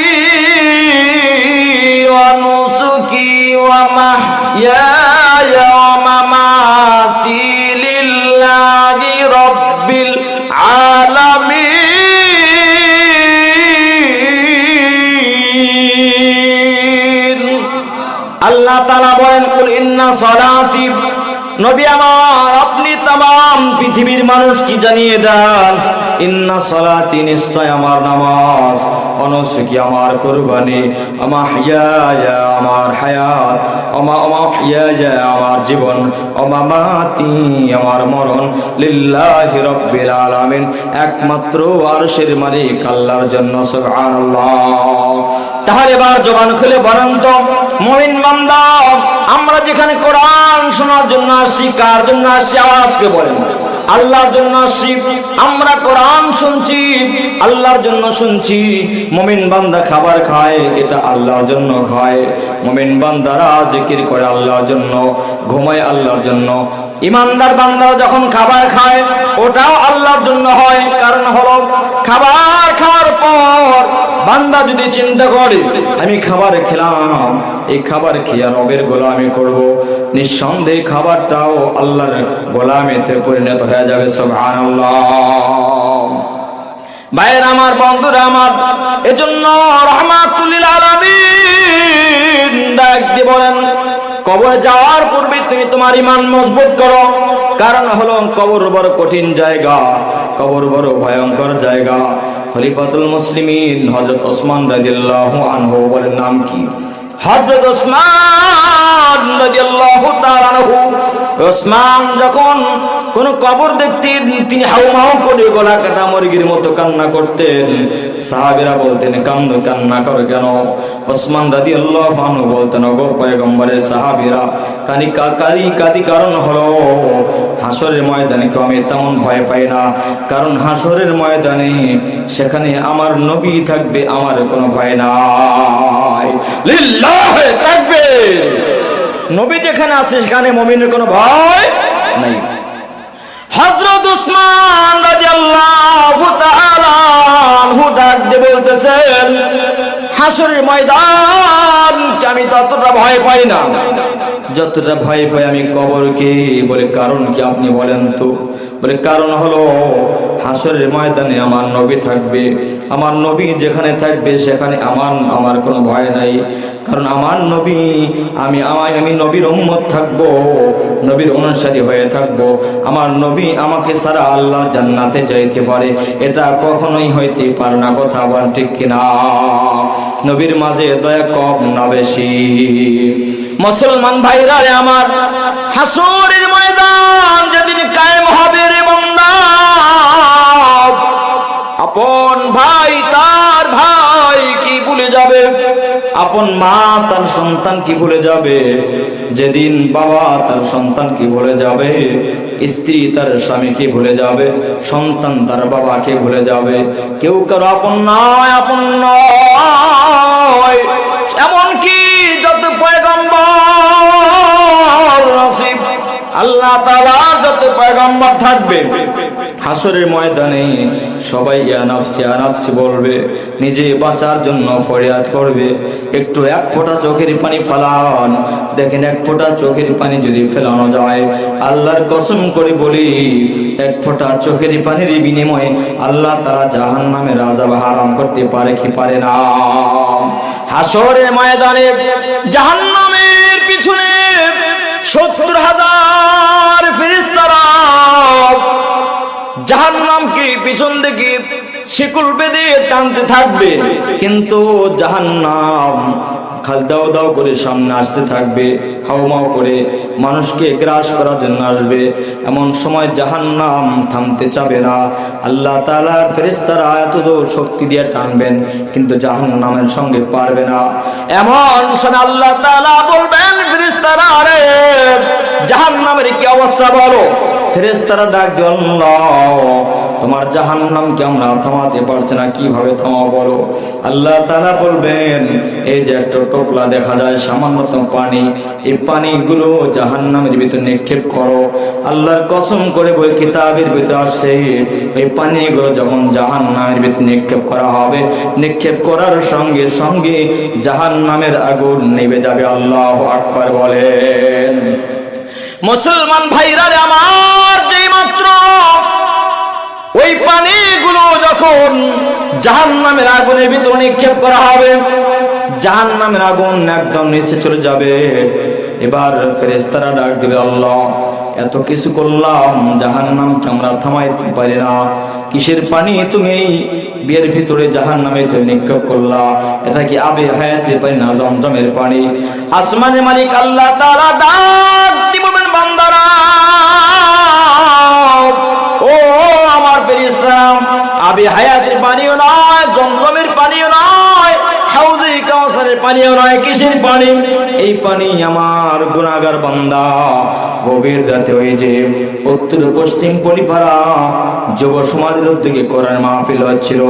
Speaker 1: ওয়া নুসুকি ওয়া মাহইয়ায়া ওয়া মামাতি লিল্লাহি রাব্বিল আলামিন। আল্লাহ তাআলা বলেন কুল ইন্না সালাতি, নবী আমার আপনি तमाम পৃথিবীর মানুষকে জানিয়ে দেন, ইন্না সালাতি নিশ্চয় আমার নামাজ, অনুসুকি আমার কুরবানি, মাহইয়ায়া আমার হায়াত, মাহইয়ায়া আমার জীবন, মামাতি আমার মরণ, লিল্লাহি রাব্বিল আলামিন একমাত্র আরশের মালিক আল্লাহর জন্য। সুবহানাল্লাহ। তাহলে এবার জবান খুলে বলেন তো মুমিন বান্দা, আমরা যেখানে কোরআন শোনার জন্য আসছি, কার জন্য আসছি? আওয়াজকে বলেন। আল্লাহর জন্য আসছি। আমরা কোরআন শুনছি, আল্লাহর জন্য শুনছি। মুমিন বান্দা খাবার খায়, এটা আল্লাহর জন্য খায়। মুমিন বান্দারা জিকির করে আল্লাহর জন্য, ঘুমায় আল্লাহর জন্য। ইমানদার বান্দারা যখন খাবার খায়, ওটাও আল্লাহর জন্য হয়। কারণ হলো খাবার খাওয়ার পর বান্দা যদি চিন্তা করে আমি খাবার খেলাম, এই খাবার খেয়ে রবের গোলামি করব, নিঃসন্দেহে খাবারটাও আল্লাহর গোলামিতে পরিণত হয়ে যাবে। সুবহানাল্লাহ। ভাইয়ের আমার, বন্ধুরা আমার, এজন্য রাহমাতুল লিল আলামিন ডাক দিয়ে বলেন কবরে যাওয়ার পূর্বে তুমি তোমার ঈমান মজবুত করো। কারণ হলো কবর বড় কঠিন জায়গা, কবর বড় ভয়ঙ্কর জায়গা। খলিফাতুল মুসলিমিন হযরত ওসমান রাদিয়াল্লাহু আনহু বলেন, নাম কি? হযরত ওসমান রাদিয়াল্লাহু তাআলা আনহু। ওসমান যখন কোন কবর দেখতেন, তিনি হাউমাউ করে গলা কাটা মুরগির মতো কান্না করতেন। সাহাবীরা বলতেন, কান্না করে কেন? ওসমান রাদিয়াল্লাহু আনহু বলতেন, ওগো পয়গম্বরের সাহাবীরা, কাদি কারণ হলো হাসরের ময়দানে আমি তেমন ভয় পাই না। কারণ হাসরের ময়দানে সেখানে আমার নবী থাকবে, আমার কোনো ভয় নাই। লিল্লাহি তাকবীর। নবী যেখানে আছে সেখানে মুমিনের কোনো ভয় নাই। হযরত ওসমান রাদিয়াল্লাহু তাআলা আনহু ডাক দিয়ে বলতেছেন, হাসরের ময়দান আমি ততটা ভয় পাই না যতটা ভয় পাই আমি কবরকে। বলে কারণ কি আপনি বলেন তো? বলে কারণ হলো হাসরের ময়দানে আমার নবী থাকবে, আমার নবী যেখানে থাকবে সেখানে আমার কোনো ভয় নাই। কারণ আমার নবী, আমি নবীর উম্মত থাকবো, নবীর অনুসারী হয়ে থাকবো। আমার নবী আমাকে ছাড়া আল্লাহর জান্নাতে যাইতে পারে, এটা কখনোই হইতে পারে না। কথা বলেন ঠিক কিনা? নবীর মাঝে দয়া কম না বেশি? মুসলমান ভাইরা আমার, হাসরের ময়দান যেদিন কায়েম হবে রে বান্দা, আপন ভাই তার ভাই কি ভুলে যাবে? আপন মা তার সন্তান কি ভুলে যাবে? যেদিন বাবা তার সন্তান কি ভুলে যাবে? স্ত্রী তার স্বামীকে ভুলে যাবে, সন্তান তার বাবাকে ভুলে যাবে। কেউ কারো আপন নয়, আপন নয়। এমনকি যত পয়গম্বর নসিব, আল্লাহ তাআলার যত পয়গম্বর থাকবে, হাসরের ময়দানে সবাই ইয়া নাফসি বলবে, নিজে বাঁচার জন্য ফরিয়াদ করবে। একটু এক ফোঁটা চোখের পানি ফেলান, দেখেন এক ফোঁটা চোখের পানি যদি ফেলানো যায়, আল্লাহর কসম করে বলি, এক ফোঁটা চোখের পানির বিনিময়ে আল্লাহ তাআলা জাহান্নামের আযাব হারাম করতে পারে কি পারে না? হাসরের ময়দানে জাহান্নামের পিছনে ৭০,০০০ ফেরেশতারা জাহান্নামকে পিছন থেকে শিকল বেঁধে টানতে থাকবে, কিন্তু জাহান্নাম খাল দাও দাও করে সামনে আসতে থাকবে, হাউমাউ করে মানুষকে গ্রাস করার জন্য আসবে। এমন সময় জাহান্নাম থামতে চাবে না। আল্লাহ তাআলার ফেরেশতারা এত শক্তি দিয়ে টানবেন, কিন্তু জাহান্নামের সঙ্গে পারবে না। এমন সময় আল্লাহ তাআলা বলবেন, ফেরেশতারা আরে জাহান্নামের কি অবস্থা বলো? ফেরেশতারা ডাক দিয়ে, আল্লাহ তোমার জাহান্নামকে আমরা থামাতে পারছি না, কিভাবে থামাবো বলো? আল্লাহ তাআলা বলবেন, এই যে একটা টোপলা দেখা যায় সামান্যতম পানি, এই পানিগুলো জাহান্নামের ভিতরে নিক্ষেপ করো। আল্লাহর কসম করে বই কিতাবের ভিতরে আসছে, এই পানিগুলো যখন জাহান্নামের ভিতরে নিক্ষেপ করা হবে, নিক্ষেপ করার সঙ্গে সঙ্গে জাহান্নামের আগুন নিভে যাবে। আল্লাহু আকবার বলেন। মুসলমান ভাইরা রে আমার, যেই মাত্র ওই পানিগুলো যখন জাহান্নামের আগুনের ভিতরে নিক্ষেপ করা হবে, জাহান্নামের আগুন একদম নিচে চলে যাবে। এবার ফেরেশতারা ডাক দিবে, আল্লাহ এত কিছু করলাম, জাহান্নামকে আমরা থামাইতে পারি না, কিসের পানি তুমি এই বিয়ের ভিতরে জাহান্নামে নিক্ষেপ করলা? এটা কি আবে হায়াতের পানি না জমজমের পানি? আসমানের মালিক আল্লাহ তাআলা ডাক দিবেন, বান্দারা ও আমার ফেরেশতারা, আবে হায়াতের পানিও নয়, জমজমের পানিও নয়, হাউজে কাউসারের পানিও নয়, কিসের পানি? এই পানি আমার গুনাহগার বান্দা গভীর রাতে ওই যে উত্তর পশ্চিম পরিপাড়া যুব সমাজের উদ্যোগে কোরআন মাহফিল হচ্ছিল,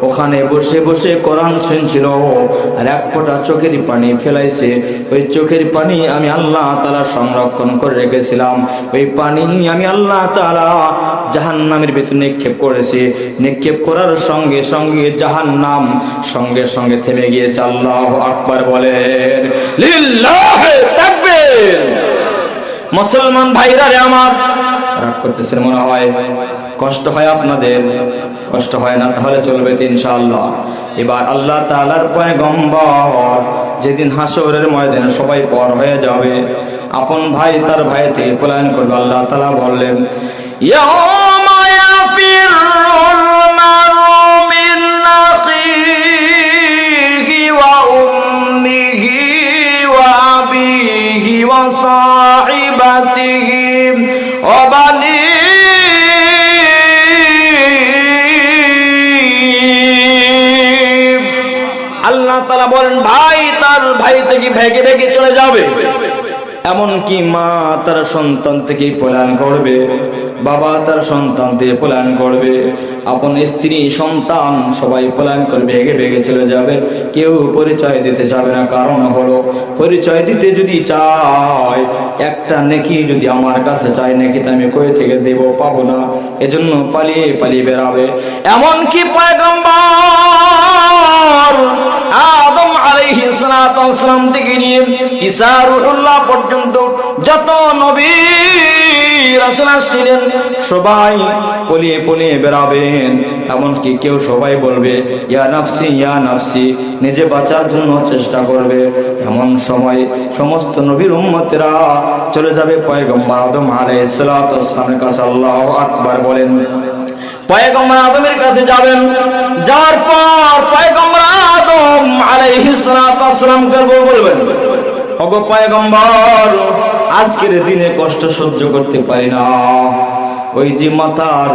Speaker 1: ওখানে বসে বসে কোরআন শুনছিল, আর এক ফোঁটা চোখের পানি ফেলাইছে। ওই চোখের পানি আমি আল্লাহ তাআলা সংরক্ষণ করে রেখেছিলাম, ওই পানি আমি আল্লাহ তাআলা জাহান্নামের ভিতরে নিক্ষেপ করেছি। নিক্ষেপ করার সঙ্গে সঙ্গে জাহান্নাম সঙ্গে সঙ্গে থেমে গিয়েছে। আল্লাহু আকবার বলেন, লিল্লাহি তাকবীর। মুসলমান ভাইরা রে আমার, রাগ করতেছেন মনে হয়, কষ্ট হয় আপনাদের? কষ্ট হয় না, তাহলে চলবে ইনশাআল্লাহ। এবার আল্লাহ তাআলার পয়গম্বর যেদিন হাসরের ময়দানে সবাই পর হয়ে যাবে, আপন ভাই তার ভাই থেকে পলায়ন করবে, আল্লাহ তাআলা বললেন, ইয়াউমা ইয়াফিরুল মারউ মিন আখিহি ওয়া উম্মিহি ওয়া আবিহি ওয়া সাহিবাতিহি ওয়া বানিহি। আল্লাহ তাআলা বলেন, ভাই তার ভাই থেকে ভেগে ভেগে চলে যাবে, এমনকি মা তার সন্তান থেকে পলায়ন করবে, বাবা তার সন্তান থেকে পলায়ন করবে, আপন স্ত্রী সন্তান সবাই পলায়ন করে ভেগে ভেগে চলে যাবে, কেউ পরিচয় দিতে যাবে না। কারণ হলো, পরিচয় দিতে যদি চায়, একটা নেকি যদি আমার কাছে চায়, নেকি আমি কই থেকে দেব, পাবো না, এজন্য পালিয়ে পালিয়ে বেরাবে। এমনকি পয়গম্বর আদম আলাইহিস সালাতু ওয়াস সালাম থেকে নিয়ে ঈসা রূহুল্লাহ পর্যন্ত যত নবী রাসূল আসছিলেন, সবাই পলিয়ে পলিয়ে বেরাবেন। এমনকি কেউ সবাই বলবে, ইয়া নাফসি ইয়া নাফসি, নিজে বাঁচার জন্য চেষ্টা করবে। এমন সময় সমস্ত নবীর উম্মতেরা চলে যাবে পয়গম্বর আদম আলাইহিস সালাতু ওয়াস সালামের কাছে। আল্লাহু আকবার বলেন। পয়গম্বর আদমের কাছে যাবেন, যাওয়ার পর পয়গম্বর আদম আলাইহিস সালাতু ওয়াস সালামকে বলবেন, ওগো পয়গম্বর, আজকের দিনে কষ্ট সহ্য করতে পারি না, ওই যে মাথার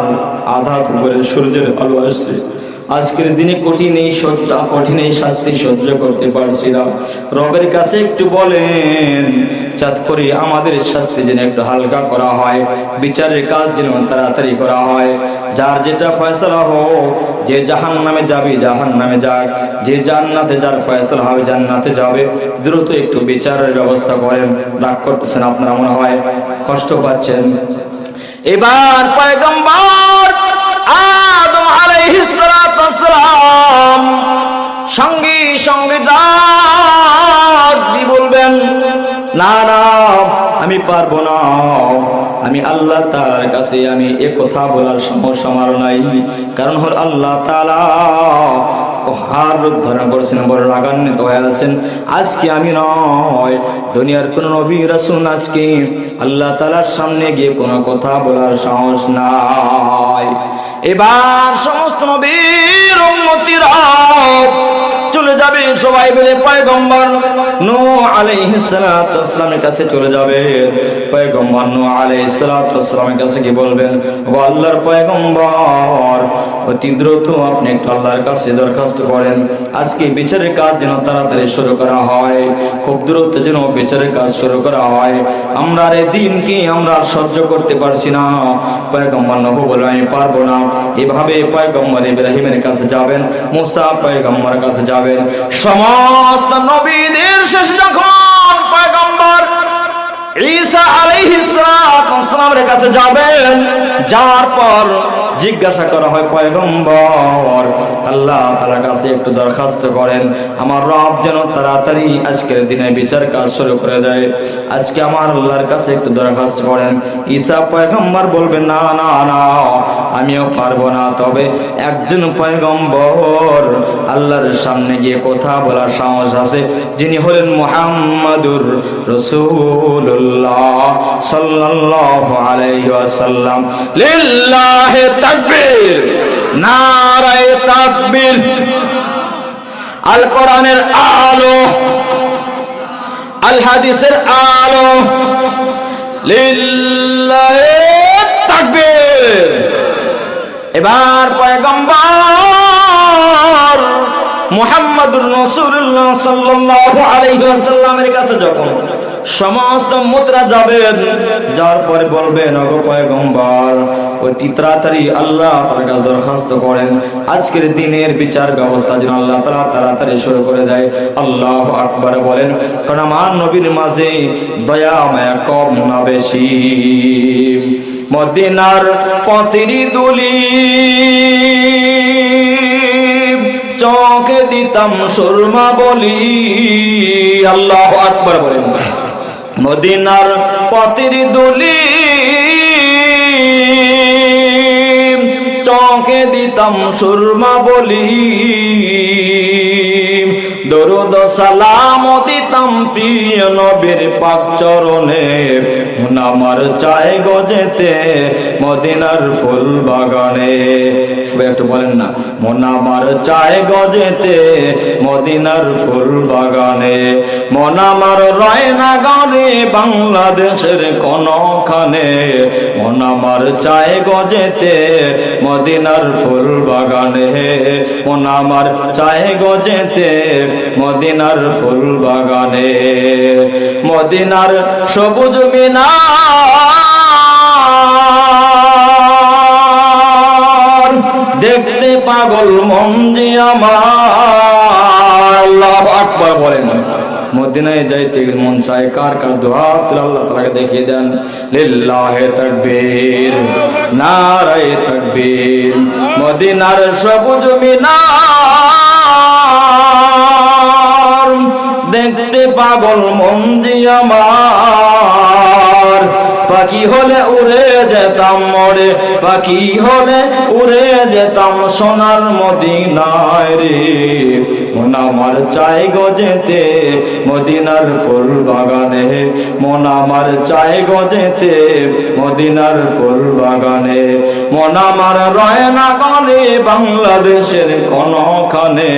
Speaker 1: আধা উপরে সূর্যের আলো আসছে, আজকের দিনে কঠিন এই শাস্তি সহ্য করতে পারছি না, রবের কাছে একটু বলেন, চাঁদ করে আমাদের শাস্তি যেন একটু হালকা করা হয়, বিচারের কাজ যেন তাড়াতাড়ি করা হয়, যার যেটা ফয়সালা হোক, যে জাহান্নামে যাবে জাহান্নামে যাক, যে জান্নাতে যার ফয়সালা হবে জান্নাতে যাবে, দ্রুত একটু বিচারের ব্যবস্থা করেন। রাগ করতেছেন আপনারা, মনে হয় কষ্ট পাচ্ছেন। এবার পয়গম্বর আদম আলাইহিস সালাতু ওয়াস সালাম সঙ্গে সঙ্গে ডাক দিয়ে বলবেন, না না, আমি পারবো না, আমি আল্লাহ তাআলার কাছে আমি এ কথা বলার সমস্যা আমার নাই। কারণ হল আল্লাহ তাআলা কহার রূপ ধারণ করেছেন, বড় রাগান্বিত হয়ে আছেন। আজকে আমি নয়, দুনিয়ার কোন নবী রাসূল আজকে আল্লাহ তাআলার সামনে গিয়ে কোনো কথা বলার সাহস নাই। এবার সমস্ত নবীর উম্মতিরা চলে যাবে, সবাই মিলে পয়গম্বর নূহ আলাইহিস সালাতু ওয়াস সালামের কাছে চলে যাবে। পয়গম্বর নূহ আলাইহিস সালাতু ওয়াস সালামের কাছে কি বলবেন, ও আল্লাহর পয়গম্বর, অতি দ্রুত আপনি একটু আল্লাহর কাছে দরখাস্ত করেন, আজকে বিচারের কাজ যেন তাড়াতাড়ি শুরু করা হয়, খুব দ্রুত যেন বিচারের কাজ শুরু করা হয়। আমরা এই দিনকে আমরা সহ্য করতে পারছি না। পয়গম্বর নূহ বলে আমি পারবো না। এভাবে পয়গম্বর ইব্রাহিমের কাছে যাবেন, মুসা পয়গম্বরের কাছে যাবেন। সমস্ত নবীদের শেষ যখন পয়গম্বর ঈসা আলাইহিস সালামের কাছে যাবেন, যাওয়ার পর জিজ্ঞাসা করা হয়, পয়গম্বর আল্লাহ তাআলার কাছে একটু দরখাস্ত করেন, আমার রব যেন তাড়াতাড়ি আজকের দিনে বিচার কাজ শুরু করে দেয়, আজকে আমার আল্লাহর কাছে একটু দরখাস্ত করেন। ঈসা পয়গম্বর বলবেন, না না না, আমিও পারবো না, তবে একজন পয়গম্বর আল্লাহর সামনে গিয়ে কথা বলার সাহস আছে, যিনি হলেন মুহাম্মাদুর রাসূলুল্লাহ সাল্লাল্লাহু আলাইহি ওয়াসাল্লাম। লিল্লাহি তাকবীর, নারায়ে তাকবীর। আল কোরআনের আলো, আল হাদিসের আলো, লিল্লাহি তাকবীর। এবার পয়গম্বর মুহাম্মাদুর রাসূলুল্লাহ সাল্লাল্লাহু আলাইহি ওয়াসাল্লামের কাছে যখন সমস্ত মুদ্রা যাবেন, যার পরে বলবেন, ওগো পয়গম্বর অতি তাড়াতাড়ি আল্লাহ তাআলার কাছে দরখাস্ত করেন, আজকের দিনের বিচার ব্যবস্থা যেন আল্লাহ তাআলা তাড়াতাড়ি শুরু করে দেয়। আল্লাহু আকবার বলেন, কারণ আমার নবীর মাঝে দয়া মায়া কম না বেশি। মদিনার পথের দুলি চোখে দিতাম সুরমা বলি। আল্লাহু আকবার বলেন, মদিনার পথের দুলি চোখে দিতাম সুরমা বলি, দরুদ সালাম দিতাম প্রিয় নবীর পাক চরণে, আমার চাই গজেতে মদিনার ফুল বাগানে। সবাই একটু বলেন না, মন আমার চাই গজেতে মদিনার ফুল বাগানে, মন আমার রয় না গরে বাংলাদেশের কোনখানে, মন আমার চাই গজেতে মদিনার ফুল বাগানে, মন আমার চাই গজেতে মদিনার ফুল বাগানে। মদিনার সবুজ মিনার দেখতে পাগল মন যে আমার। আল্লাহু আকবার বলেন, মদিনায় যাইতে মন চায় কার কার, দুআ তুলে আল্লাহ তাআলাকে দেখিয়ে দেন। লিল্লাহি তাকবীর, নারায়ে তাকবীর। মদিনার সবুজ মিনার দেখতে পাগল মন যে আমার, পাখি হলে উড়ে যেতাম মরে, পাখি হলে উড়ে যেতাম সোনার মদিনায় রে, মন আমার চাই গজেতে মদিনার ফুল বাগানে, মন আমার চাই গজেতে মদিনার ফুল বাগানে, মন আমার রয় না গলে বাংলাদেশের কোনখানে,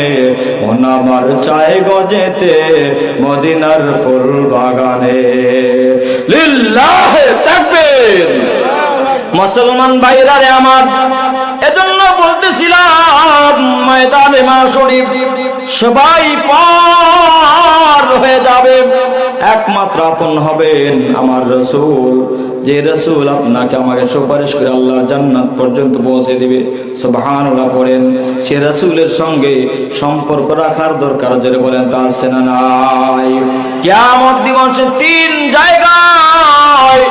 Speaker 1: মন আমার চাই গজেতে মদিনার ফুল বাগানে। লিল্লাহি তাকবীর। মুসলমান ভাইরা রে আমার, এজন্য বলতেছিলাম ময়দানে মাশরিফ সবাই পার হয়ে যাবে, একমাত্র আপন হবেন আমার রাসূল, যে রাসূল আপনাকে আমাকে সুপারিশ করে আল্লাহর জান্নাত পর্যন্ত পৌঁছে দিবে। সুবহানাল্লাহ পড়েন। সে রাসূলের সঙ্গে সম্পর্ক রাখার দরকার জোরে বলেন তা আছে না নাই? কিয়ামত দিবসে তিন জায়গায়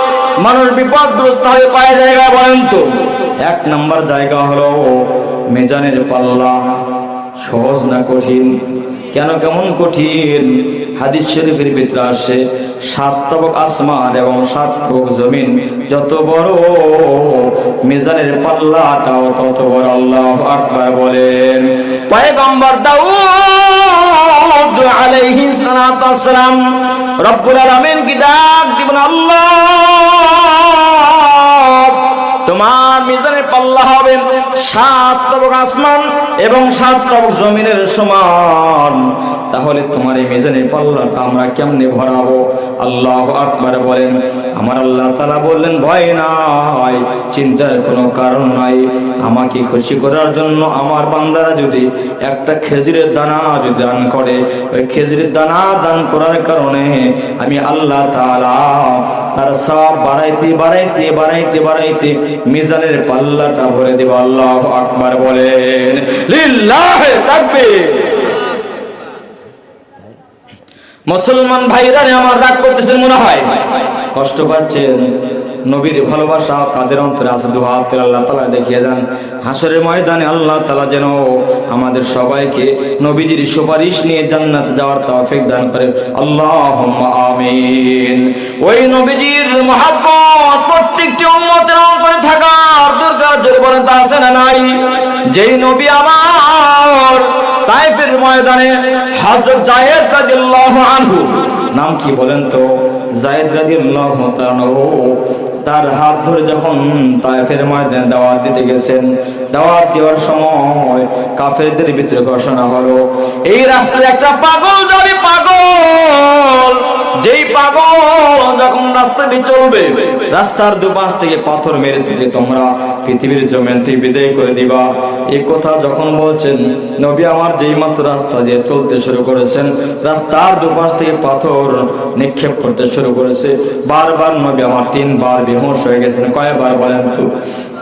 Speaker 1: মানুষ বিপদগ্রস্ত হবে, কয় জায়গায় বলেন তো? এক নম্বর জায়গা হলো মিজানের পাল্লা। সহজ না কঠিন? কেন কেমন কঠিন? হাদিস শরীফের ভিতরে আসে 7 তবক আসমান এবং 7 তবক জমিন যত বড়, মিজানের পাল্লাটাও তত বড়। আল্লাহু আকবার বলেন। পয়গম্বর দাউদ আলাইহিস সালাতু ওয়াস সালাম রব্বুল আলামিন কি ডাক দিবেন, আল্লাহ তোমার মিজানের পাল্লা হবে 7 তবক আসমান এবং 7 তবক জমিনের সমান, তাহলে তোমার এই মিজানের পাল্লাটা আমরা কেমনে ভরাবো? আল্লাহু আকবার বলেন। আমার আল্লাহ তাআলা বললেন, ভয় নাই, চিন্তার কোনো কারণ নাই। আমাকে খুশি করার জন্য আমার বান্দারা যদি একটা খেজুরের দানা যদি দান করে, ওই খেজুরের দানা দান করার কারণে আমি আল্লাহ তাআলা তার সওয়াব বাড়াইতে বাড়াইতে বাড়াইতে বাড়াইতে মিজানের পাল্লাটা ভরে দেব। আল্লাহু আকবার বলেন, লিল্লাহি তাকবীর। মুসলমান ভাইরা আমার রাগ করতেছেন মনে হয়, কষ্ট পাচ্ছেন। নবীর ভালোবাসা কাদের অন্তরে আছে? দুই হাত তুলে আল্লাহ তাআলা দেখিয়ে দেন। হাসরের ময়দানে আল্লাহ তাআলা যেন আমাদের সবাইকে নবীজির সুপারিশ নিয়ে জান্নাতে যাওয়ার তৌফিক দান করেন। আল্লাহুম্মা আমিন। ওই নবীজির মহব্বত প্রত্যেকটি উম্মতের অন্তরে থাকার দরকার, জোরে বলেন তা আছে না নাই? যেই নবী আমার তায়েফের ময়দানে হযরত যায়েদ রাদিয়াল্লাহু আনহু, নাম কি বলেন তো? যায়েদ রাদিয়াল্লাহু তাআলা তার হাত ধরে যখন তায়েফের ময়দানে দাওয়াত দিতে গেছেন, দাওয়াত দেওয়ার সময় কাফেরদের ভিতরে ঘোষণা হলো, এই রাস্তায় একটা পাগল যাবে, পাগল। যেই পাগল যখন রাস্তা দিয়ে চলবে, রাস্তার দুপাশ থেকে পাথর মেরে থেকে তোমরা পৃথিবীর জমিন থেকে বিদায় করে দিবা। এই কথা যখন বলছেন, নবী আমার যেই মাত্র রাস্তা দিয়ে চলতে শুরু করেছেন, রাস্তার দুপাশ থেকে পাথর নিক্ষেপ করতে শুরু করেছে। বারবার নবী আমার 3 বার বেহুশ হয়ে গেছেন। কয়বার বলেন তো?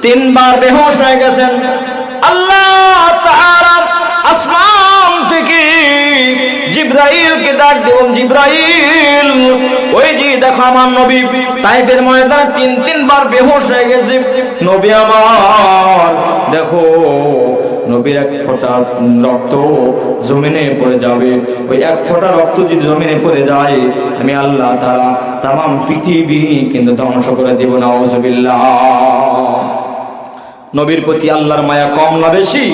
Speaker 1: 3 বার বেহুশ হয়ে গেছেন। আল্লাহ তাআলা আসমান থেকে জিবরাইলকে ডাক দেন, জিবরাইল ওই যে দেখো আমার নবী তায়েফের ময়দানে 3 বার বেহুশ হয়ে গেছে। নবী আমার দেখো, নবীর এক ফোঁটা রক্ত জমিনে পড়ে যাবে। ওই এক ফোঁটা রক্ত যদি জমিনে পড়ে যায়, আমি আল্লাহ তাআলা তামাম পৃথিবী কিন্তু ধ্বংস করে দিব। নাউজুবিল্লাহ। নবীর প্রতি আল্লাহর মায়া কম না বেশি?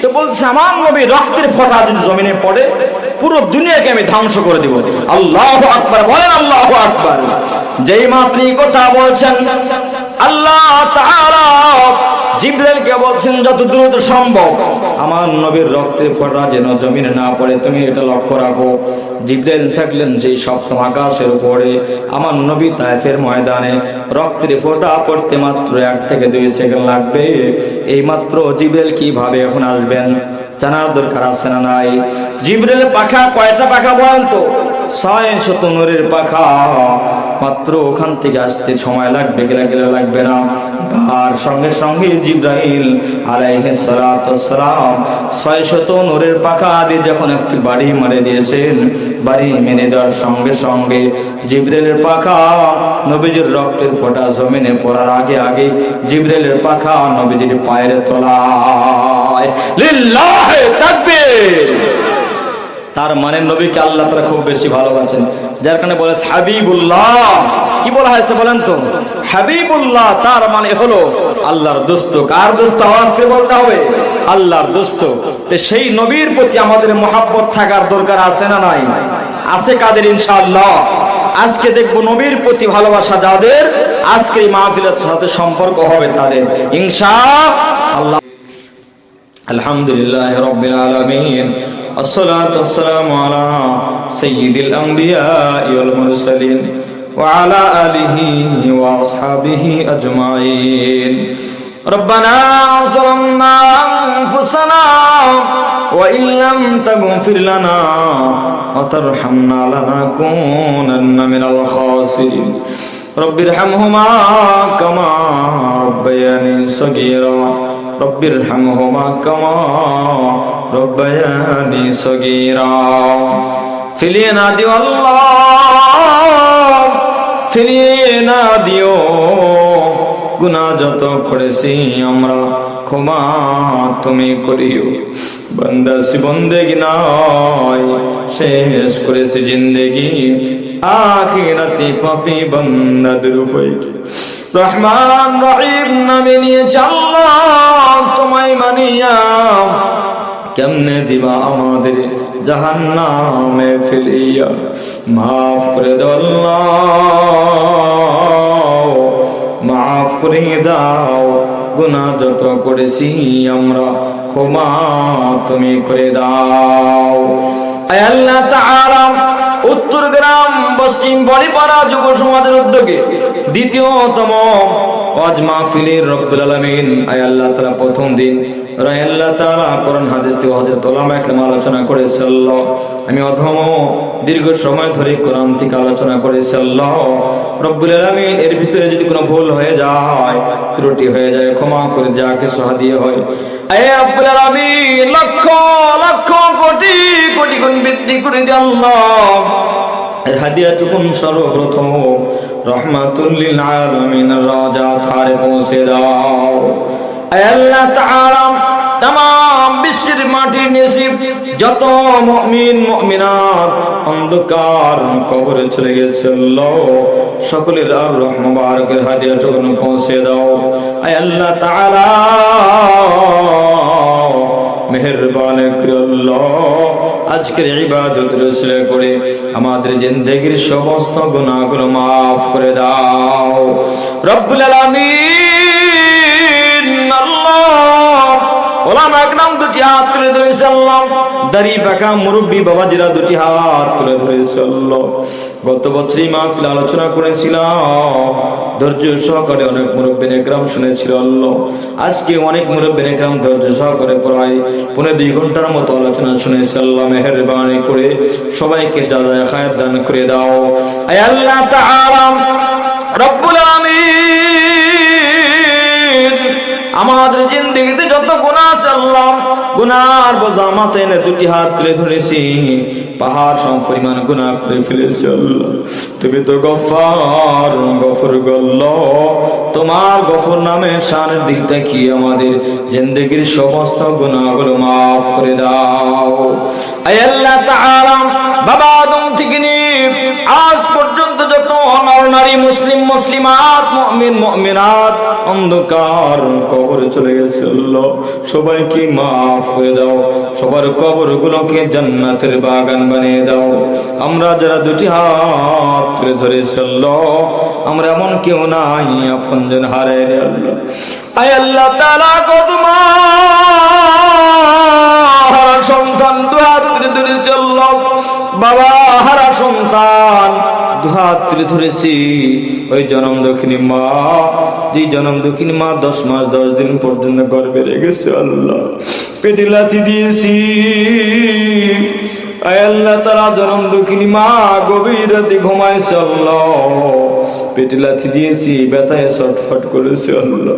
Speaker 1: তো বলছে আমার নবীর রক্তের ফোঁটা যদি জমিনে পড়ে, পুরো দুনিয়াকে আমি ধ্বংস করে দিব। আল্লাহু আকবার বলেন, আল্লাহু আকবার। যেই মাত্র এই কথা বলছেন, আল্লাহ তাআলা জিবরাইলকে বলছেন যত দ্রুত সম্ভব আমার নবীর রক্তের ফোঁটা যেন জমিনে না পড়ে, তুমি এটা লক্ষ্য রাখো। জিবরাইল থাকলেন সেই সপ্তম আকাশের উপরে। আমার নবী তায়েফের ময়দানে রক্তের ফোঁটা পড়তে মাত্র 1 থেকে 2 সেকেন্ড লাগবে। এই মাত্র জিবরাইল কিভাবে এখন আসবেন জানার দরকার আছে না নাই? জিবরাইলের পাখা কয়টা পাখা বলেন তো? 600 নূরের পাখা। মাত্র ওখান থেকে আসতে সময় লাগবে, গেলে লাগবে না। আর সঙ্গে সঙ্গে জিবরাইল আলাইহিস সালাতু ওয়াস সালাম 600 নূরের পাখা দিয়ে যখন একটি বাড়ি মেরে দিয়েছেন, বাড়ি মেরে দেওয়ার সঙ্গে সঙ্গে জিবরাইলের পাখা নবীজির রক্তের ফোঁটা জমিনে পড়ার আগে আগে জিবরাইলের পাখা নবীজির পায়ের তলায়। লিল্লাহি তাকবীর। তার মানে নবীকে আল্লাহ তাআলা খুব বেশি ভালোবাসেন, যার কারণে বলে হাবিবুল্লাহ। কি বলা হয়েছে বলেন তো? হাবিবুল্লাহ। তার মানে হলো আল্লাহর দোস্ত। কার দোস্ত? আওয়াজকে বলতে হবে, আল্লাহর দোস্ত। তো সেই নবীর প্রতি আমাদের মহব্বত থাকার দরকার আছে না নাই? আছে কাদের? ইনশাআল্লাহ আজকে দেখবো নবীর প্রতি ভালোবাসা যাদের আজকে এই মাহফিলের সাথে সম্পর্ক হবে তাদের, ইনশাআল্লাহ। আলহামদুলিল্লাহি রাব্বিল আলামিন। الصلاة والسلام على سيد الأنبياء والمرسلين وعلى آله وأصحابه أجمعين. ربنا ظلمنا أنفسنا وإن لم تغفر لنا وترحمنا لنكونن من الخاسرين. رب ارحمهما كما ربياني صغيرا. رب ارحمهما كما ربياني صغيرا. ফিরিয়ে না দিও আল্লাহ, ফিরিয়ে না দিও। গুনাহ যত করেছি আমরা ক্ষমা তুমি করিও। বান্দাসি বন্দেগি নয়, শেষ করেছি জিন্দেগি। আখিরাতে পাপী বান্দাদের উপরে রহমান রহিম নামে নিয়ে আল্লাহ তোমায় মানিয়া কেমনে দিবা আমাদের জাহান্নামে ফেলিয়া। মাফ করে দাও আল্লাহ, মাফ করে দাও। গুনাহ যত করেছি আমরা ক্ষমা তুমি করে দাও। আয় আল্লাহ তাআলা, উত্তর গ্রাম পশ্চিম বড়িপাড়া যুব সমাজের উদ্যোগে দ্বিতীয়তম ওয়াজ মাহফিলের রব্বুল আলামিন আয় আল্লাহ তাআলা প্রথম দিন আল্লাহ তাআলা কোরআন হাদিস থেকে হযরত উলামা একরাম আলোচনা করেছে। আল্লাহ আমি অধম দীর্ঘ সময় ধরে কোরআন থেকে আলোচনা করেছি। আল্লাহ রব্বুল আলামিন এর ভিতরে যদি কোনো ভুল হয়ে যায়, ত্রুটি হয়ে যায়, ক্ষমা করে যা কিছু হাদিয়া হয় আয় রব্বুল আলামিন লক্ষ লক্ষ কোটি কোটি গুণ বৃদ্ধি করে দিও আল্লাহ। এর হাদিয়াটুকুন সর্বপ্রথম রহমাতুল লিল আলামিন রাজা থারে পৌঁছে দাও। আয় আল্লাহ তাআলা, तमाम বিশ্বের মাটির নিচে যত মুমিন মুমিনাত অন্ধকার কবরে চলে গেছে আল্লাহ, সকলের আর রহমত মুবারকের হাদিয়াটুকুন পৌঁছে দাও। আয় আল্লাহ তাআলা মেহেরবানি করে আল্লাহ আজকের ইবাদত রসুলে করে আমাদের জিন্দেগীর সমস্ত গুনাহগুলো মাফ করে দাও রব্বুল আলামিন। আল্লাহ ওলামা একরাম দুটি হাত তুলে ধরেছে আল্লাহ, দাড়ি পাকা মুরব্বী বাবাজিরা দুটি হাত তুলে ধরেছে আল্লাহ। গত বছরই মাহফিল আলোচনা করেছিলাম, ধৈর্য সহকারে অনেক মুরব্বী একরাম শুনেছিল আল্লাহ। আজকে অনেক মুরব্বী একরাম ধৈর্য সহকারে প্রায় 2.5 ঘন্টার মতো আলোচনা শুনেছে আল্লাহ। মেহেরবানি করে সবাইকে জাযায়ে খায়ের দান করে দাও। আয় আল্লাহ তাআলা রব্বুল আলামিন, আমাদের জিন্দেগিতে যত গুনাহ আছে আল্লাহ, গুনাহর বোঝা মাথায় এনে দুটি হাত তুলে ধরেছি, পাহাড় সম পরিমাণ গুনাহ করে ফেলেছি আল্লাহ। তুমি তো গফফার, গফর আল্লাহ, তোমার গফর নামে শানের দিক থেকে আমাদের জিন্দেগির সমস্ত গুনাহগুলো maaf করে দাও। আয় আল্লাহ তাআলা, বাবা আদম থেকে নিয়ে আজ পর্যন্ত যত নর নারী মুসলিম মুসলিমাত মুমিন মুমিনাত অন্ধকার কবরে চলে গেছে আল্লাহ, সবাইকে maaf করে দাও, সবার কবরগুলোকে জান্নাতের বাগান বানিয়ে দাও। আমরা যারা দুটি হাত তুলে ধরেছি আল্লাহ, আমরা এমন কেউ নাই আপনজন হারায় রে আল্লাহ। আয় আল্লাহ তাআলা, তোমার সন্তান দুহাত তুলে ধরেছি আল্লাহ, বাবা হারা সন্তান দুহাত তুলে ধরেছি। ওই জনম দক্ষিণী মা, যে জনম দক্ষিণী মা 10 মাস 10 দিন পর্যন্ত গর্ভে রেখেছে আল্লাহ, পেটে লাথি দিয়েছি। আয় আল্লাহ তাআলা, জনম দক্ষিণী মা গভীর রাতে ঘুমাইছে আল্লাহ, পেটে লাথি দিয়েছি, ব্যথায় ছটফট করেছে আল্লাহ।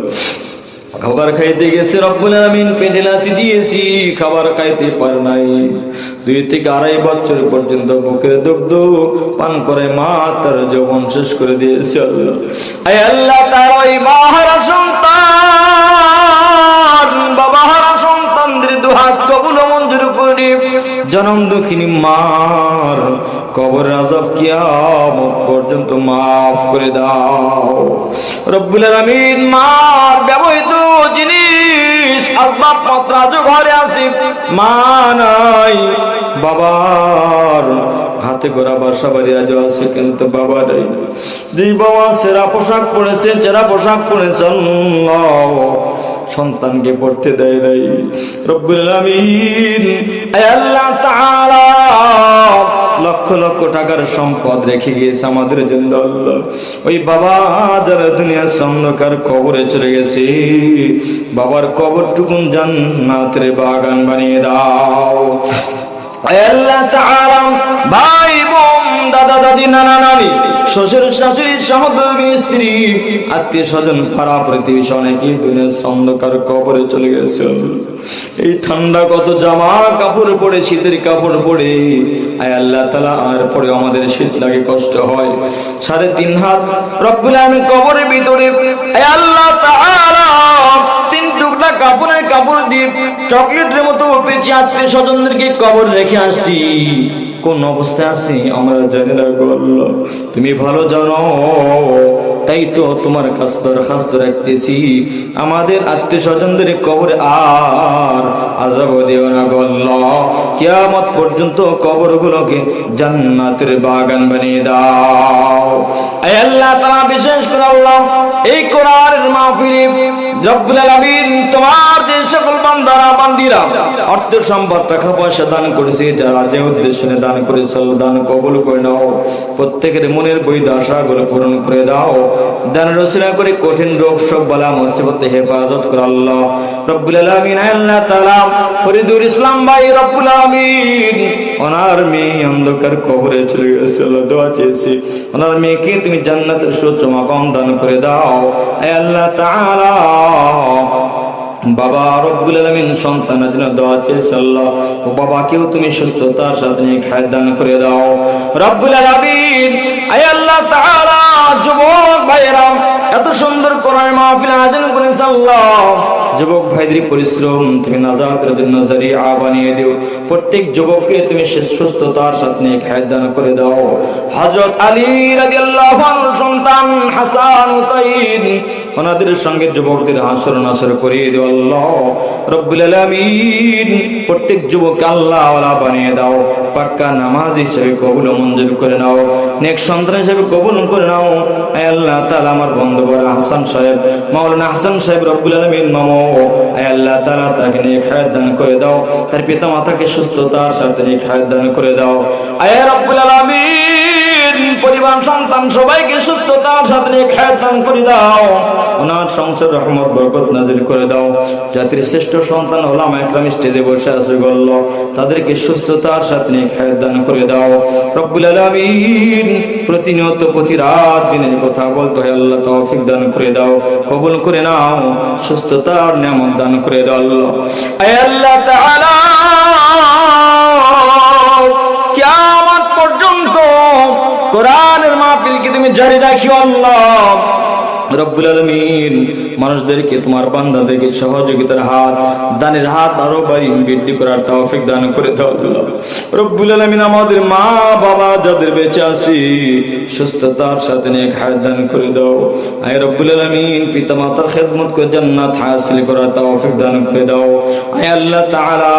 Speaker 1: খাবার খাইতে গেছে রব্বুল আলামিন, পেটে লাথি দিয়েছি, খাবার খাইতে পারে নাই। 2 থেকে 2.5 বছর পর্যন্ত বুকের দুগ্ধ পান করে মা তার যৌবন শেষ করে দিয়েছে আল্লাহ। আয় আল্লাহ তাআলা, ওই মা হারা সন্তান, বাবা হারা সন্তানদের দুহাত কবুল মঞ্জুর করে জনম দক্ষিণী মার কবর আযাব কিয়ামত পর্যন্ত maaf করে দাও রব্বুল আলামিন। মার ব্যবহৃত জিনিস আসবাবপত্র আজও ঘরে আছে, মা নাই, বাবার হাতে গড়া বাসা বাড়ি আজও আছে, কিন্তু বাবা নাই। যে বাবা সেরা পোশাক পরেছে, চেরা পোশাক পরেছে আল্লাহ, সন্তানকে পড়তে দেয় নাই রব্বুল আলামিন। আয় আল্লাহ তাআলা, লক্ষ লক্ষ টাকার সম্পদ রেখে গিয়েছে আমাদের জন্য আল্লাহ। ওই বাবা যারা দুনিয়ার অন্ধকার কবরে চলে গেছে, বাবার কবরটুকুন জান্নাতের বাগান বানিয়ে দাও। আয় আল্লাহ তাআলা, ভাই বোন দাদা দাদি নানা নানি শ্বশুর শাশুড়ি সহধর্মী স্ত্রী আত্মীয় স্বজন পাড়া প্রতিবেশী অনেকেই দুনিয়ার অন্ধকার কবরে চলে গেছে। এই ঠান্ডা কত জামা কাপড় পরে, শীতের কাপড় পরে, আয় আল্লাহ তাআলা, আর পরে আমাদের শীত লাগে, কষ্ট হয়। 3.5 হাত রব্বুল আলামিন কবরের ভিতরে, আয় আল্লাহ তাআলা, 3 টুকরা কাপড়ের কাপড় দিয়ে চকলেটের মতো পেঁচে আত্মীয় স্বজনদেরকে কবর রেখে আসছি। কোন অবস্থায় আছে আমরা জানি না গো আল্লাহ, তুমি ভালো জানো। তাই তো তোমার কাছে দরখাস্ত রাখতেছি, আমাদের আত্মীয় স্বজনদের কবরে আর আযাব দিও না গো আল্লাহ, কিয়ামত পর্যন্ত কবরগুলোকে জান্নাতের বাগান বানিয়ে দাও। আয় আল্লাহ তাআলা, বিশেষ করে আল্লাহ এই কোরআনের মাহফিলে রব্বুল আলামিন তোমার যে সকল বান্দারা বান্দিরা অর্থ সম্পদ টাকা পয়সা দান করেছে, যারা যে উদ্দেশ্যে দান করেছে, দান কবুল করে নাও। প্রত্যেকের মনের বৈধ আশাগুলো পূরণ করে দাও। দানের ওসিলা করে কঠিন রোগ শোক বালা মুসিবত হেফাজত করে আল্লাহ রব্বুল আলামিন। আল্লাহ তাআলা ফরিদুল ইসলাম ভাই রব্বুল আলামিন ওনার মেয়ে অন্ধকার কবরে চলে গেছে, দোয়া চেয়েছি ওনার মেয়েকে তুমি জান্নাতের সুউচ্চ মাকাম দান করে দাও। হে আল্লাহ তাআলা, বাবা রব্বুল আলামিন সন্তানের জন্য দোয়া চেয়েছে আল্লাহ, ও বাবাকেও তুমি সুস্থতার সাথে খায় দান করে দাও রব্বুল আলামিন। হে আল্লাহ তাআলা, যুবক ভাইরা এত সুন্দর কোরআন মাহফিল আয়োজন করেছে আল্লাহ, যুবক ভাইদের পরিশ্রম তুমি নাজাতের জন্য জারিয়া বানিয়ে দিও। প্রত্যেক যুবককে তুমি সুস্থতার সাথে খায় দান করে দাও। হযরত আলী রাদিয়াল্লাহু আনহু সন্তান হাসান হুসাইন ওনাদের সঙ্গে যুবকদের হাসর নাসর করিয়ে দিও আল্লাহ রব্বুল আলামিন। প্রত্যেক যুবককে আল্লাহ ওয়ালা বানিয়ে দাও, পাক্কা নামাজি হিসেবে কবুল মঞ্জুর করে নাও, নেক সন্তান হিসেবে কবুল করে নাও। হে আল্লাহ তাআলা, আমার বন্ধু বড় হাসান সাহেব, মাওলানা হাসান সাহেব রব্বুল আলামিন মামো, হে আল্লাহ তাআলা তাকে নেক হায়াত দান করে দাও, তার পিতা মাতাকে সুস্থতার সাথে নেক হায়াত দান করে দাও। হে রব্বুল আলামিন, পরিবার সন্তান সবাইকে সুস্থতার সাথে নেক হায়াত দান করে দাও। ওনার সংসার রহমত বরকত নাজিল করে দাও। জাতির শ্রেষ্ঠ সন্তান ওলামা একরাম স্টেজে বসে আছে গল্ল, তাদেরকে সুস্থতার সাথে নেক হায়াত দান করে দাও রব্বুল আলামিন। প্রতিনিয়ত প্রতি রাত দিনের কথা বলতে হয় আল্লাহ, তৌফিক দান করে দাও, কবুল করে নাও, সুস্থতার নিয়ামত দান করে দাও আল্লাহ। হে আল্লাহ তাআলা, কিয়ামত পর্যন্ত কোরআনের মাহফিলকে তুমি জারি রাখিও আল্লাহ রব্বুল আলামিন। মানুষদেরকে তোমার বান্দাদেরকে সহযোগিতার হাত, দানের হাত আরো বৃদ্ধি করার তৌফিক দান করে দাও আল্লাহ রব্বুল আলামিন। আমাদের মা বাবা যাদের বেঁচে আছি সুস্থতার সাথে নেক হায়াত দান করে দাও। হে রব্বুল আলামিন, পিতা মাতার খেদমত করে জান্নাত হাসিল করার তৌফিক দান করে দাও। হে আল্লাহ তাআলা,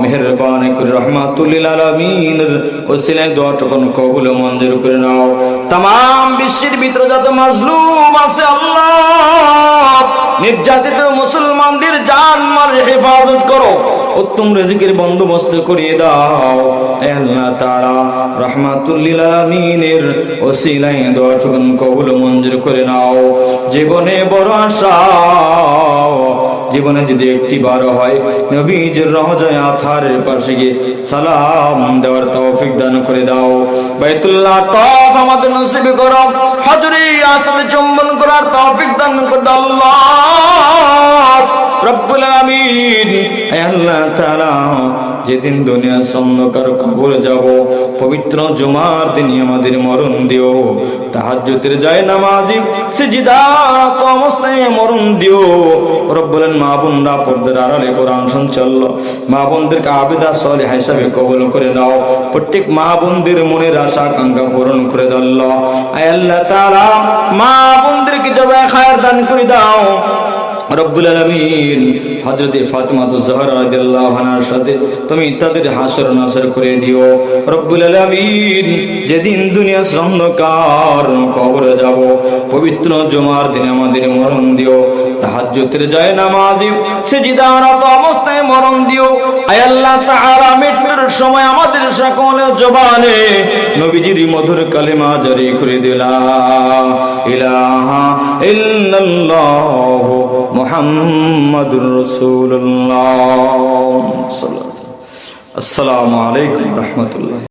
Speaker 1: মেহেরবানি করে রহমাতুল লিল আলামিনের ওসিলায় দোয়াটুকু কবুল মঞ্জুর করে নাও। तमाम বিশ্বের ভিতরে যত মাজলুম আছে আল্লাহ, নির্যাতিত মুসলমানদের জান মাল হেফাজত করো, উত্তম রিজিকের বন্দোবস্ত করিয়ে দাও। হে আল্লাহ তাআলা, রহমাতুল লিল আলামিনের ওসিলায় দোয়াটুকু কবুল মঞ্জুর করে নাও। জীবনে বড় আশা, জীবনে যদি একটি বার হয় নবীজির রওজায়ে আতহারের পাশে গিয়ে সালাম দেওয়ার তৌফিক দান করে দাও। বাইতুল্লাহ তাওয়াফ আমাদের নসিব করো, হজরে আসলে চুম্বন করার তৌফিক দান করে দাও আল্লাহ রব্বুল আলামিন। হে আল্লাহ তাআলা, যেদিন দুনিয়া অন্ধকার কবরে যাব, পবিত্র জুমার দিন আমাদের মরণ দিও। তাহাজ্জুদের যায় নামাজি সিজদারত অবস্থায় মরণ দিও রব্বুল আলামিন। মা বোনরা পর্দার আড়ালে কোরআন শুনছিল, মা বোনদেরকে আবিদা সালেহা হিসাবে কবুল করে নাও। প্রত্যেক মা বোনদের মনের আশা আকাঙ্ক্ষা পূরণ করে দাও আল্লাহ। হে আল্লাহ তাআলা, মা বোনদেরকে জাযায়ে খায়ের দান করে দাও রব্বুল আলামিন। হযরত ফাতিমা তুজ-জাহরা রাদিয়াল্লাহু আনহার সাথে তুমি তাদের হাসর নাসর করে দিও রব্বুল আলামিন। যেদিন দুনিয়া অন্ধকার কবরে যাব, পবিত্র জুমার দিনে আমাদের মরণ দিও। তাহাজ্জুদের যায় নামাজি সিজদারত অবস্থায় মরণ দিও। আয় আল্লাহ তাআলা, মৃত্যুর সময় আমাদের সকলের জবানে নবীজির মধুর কালেমা জারি করে দিলা, ইলাহা ইল্লাল্লাহু মুহাম্মাদুর রাসূলুল্লাহ সাল্লাল্লাহু আলাইহি ওয়াসাল্লাম। আসসালামু আলাইকুম ওয়া রাহমাতুল্লাহ।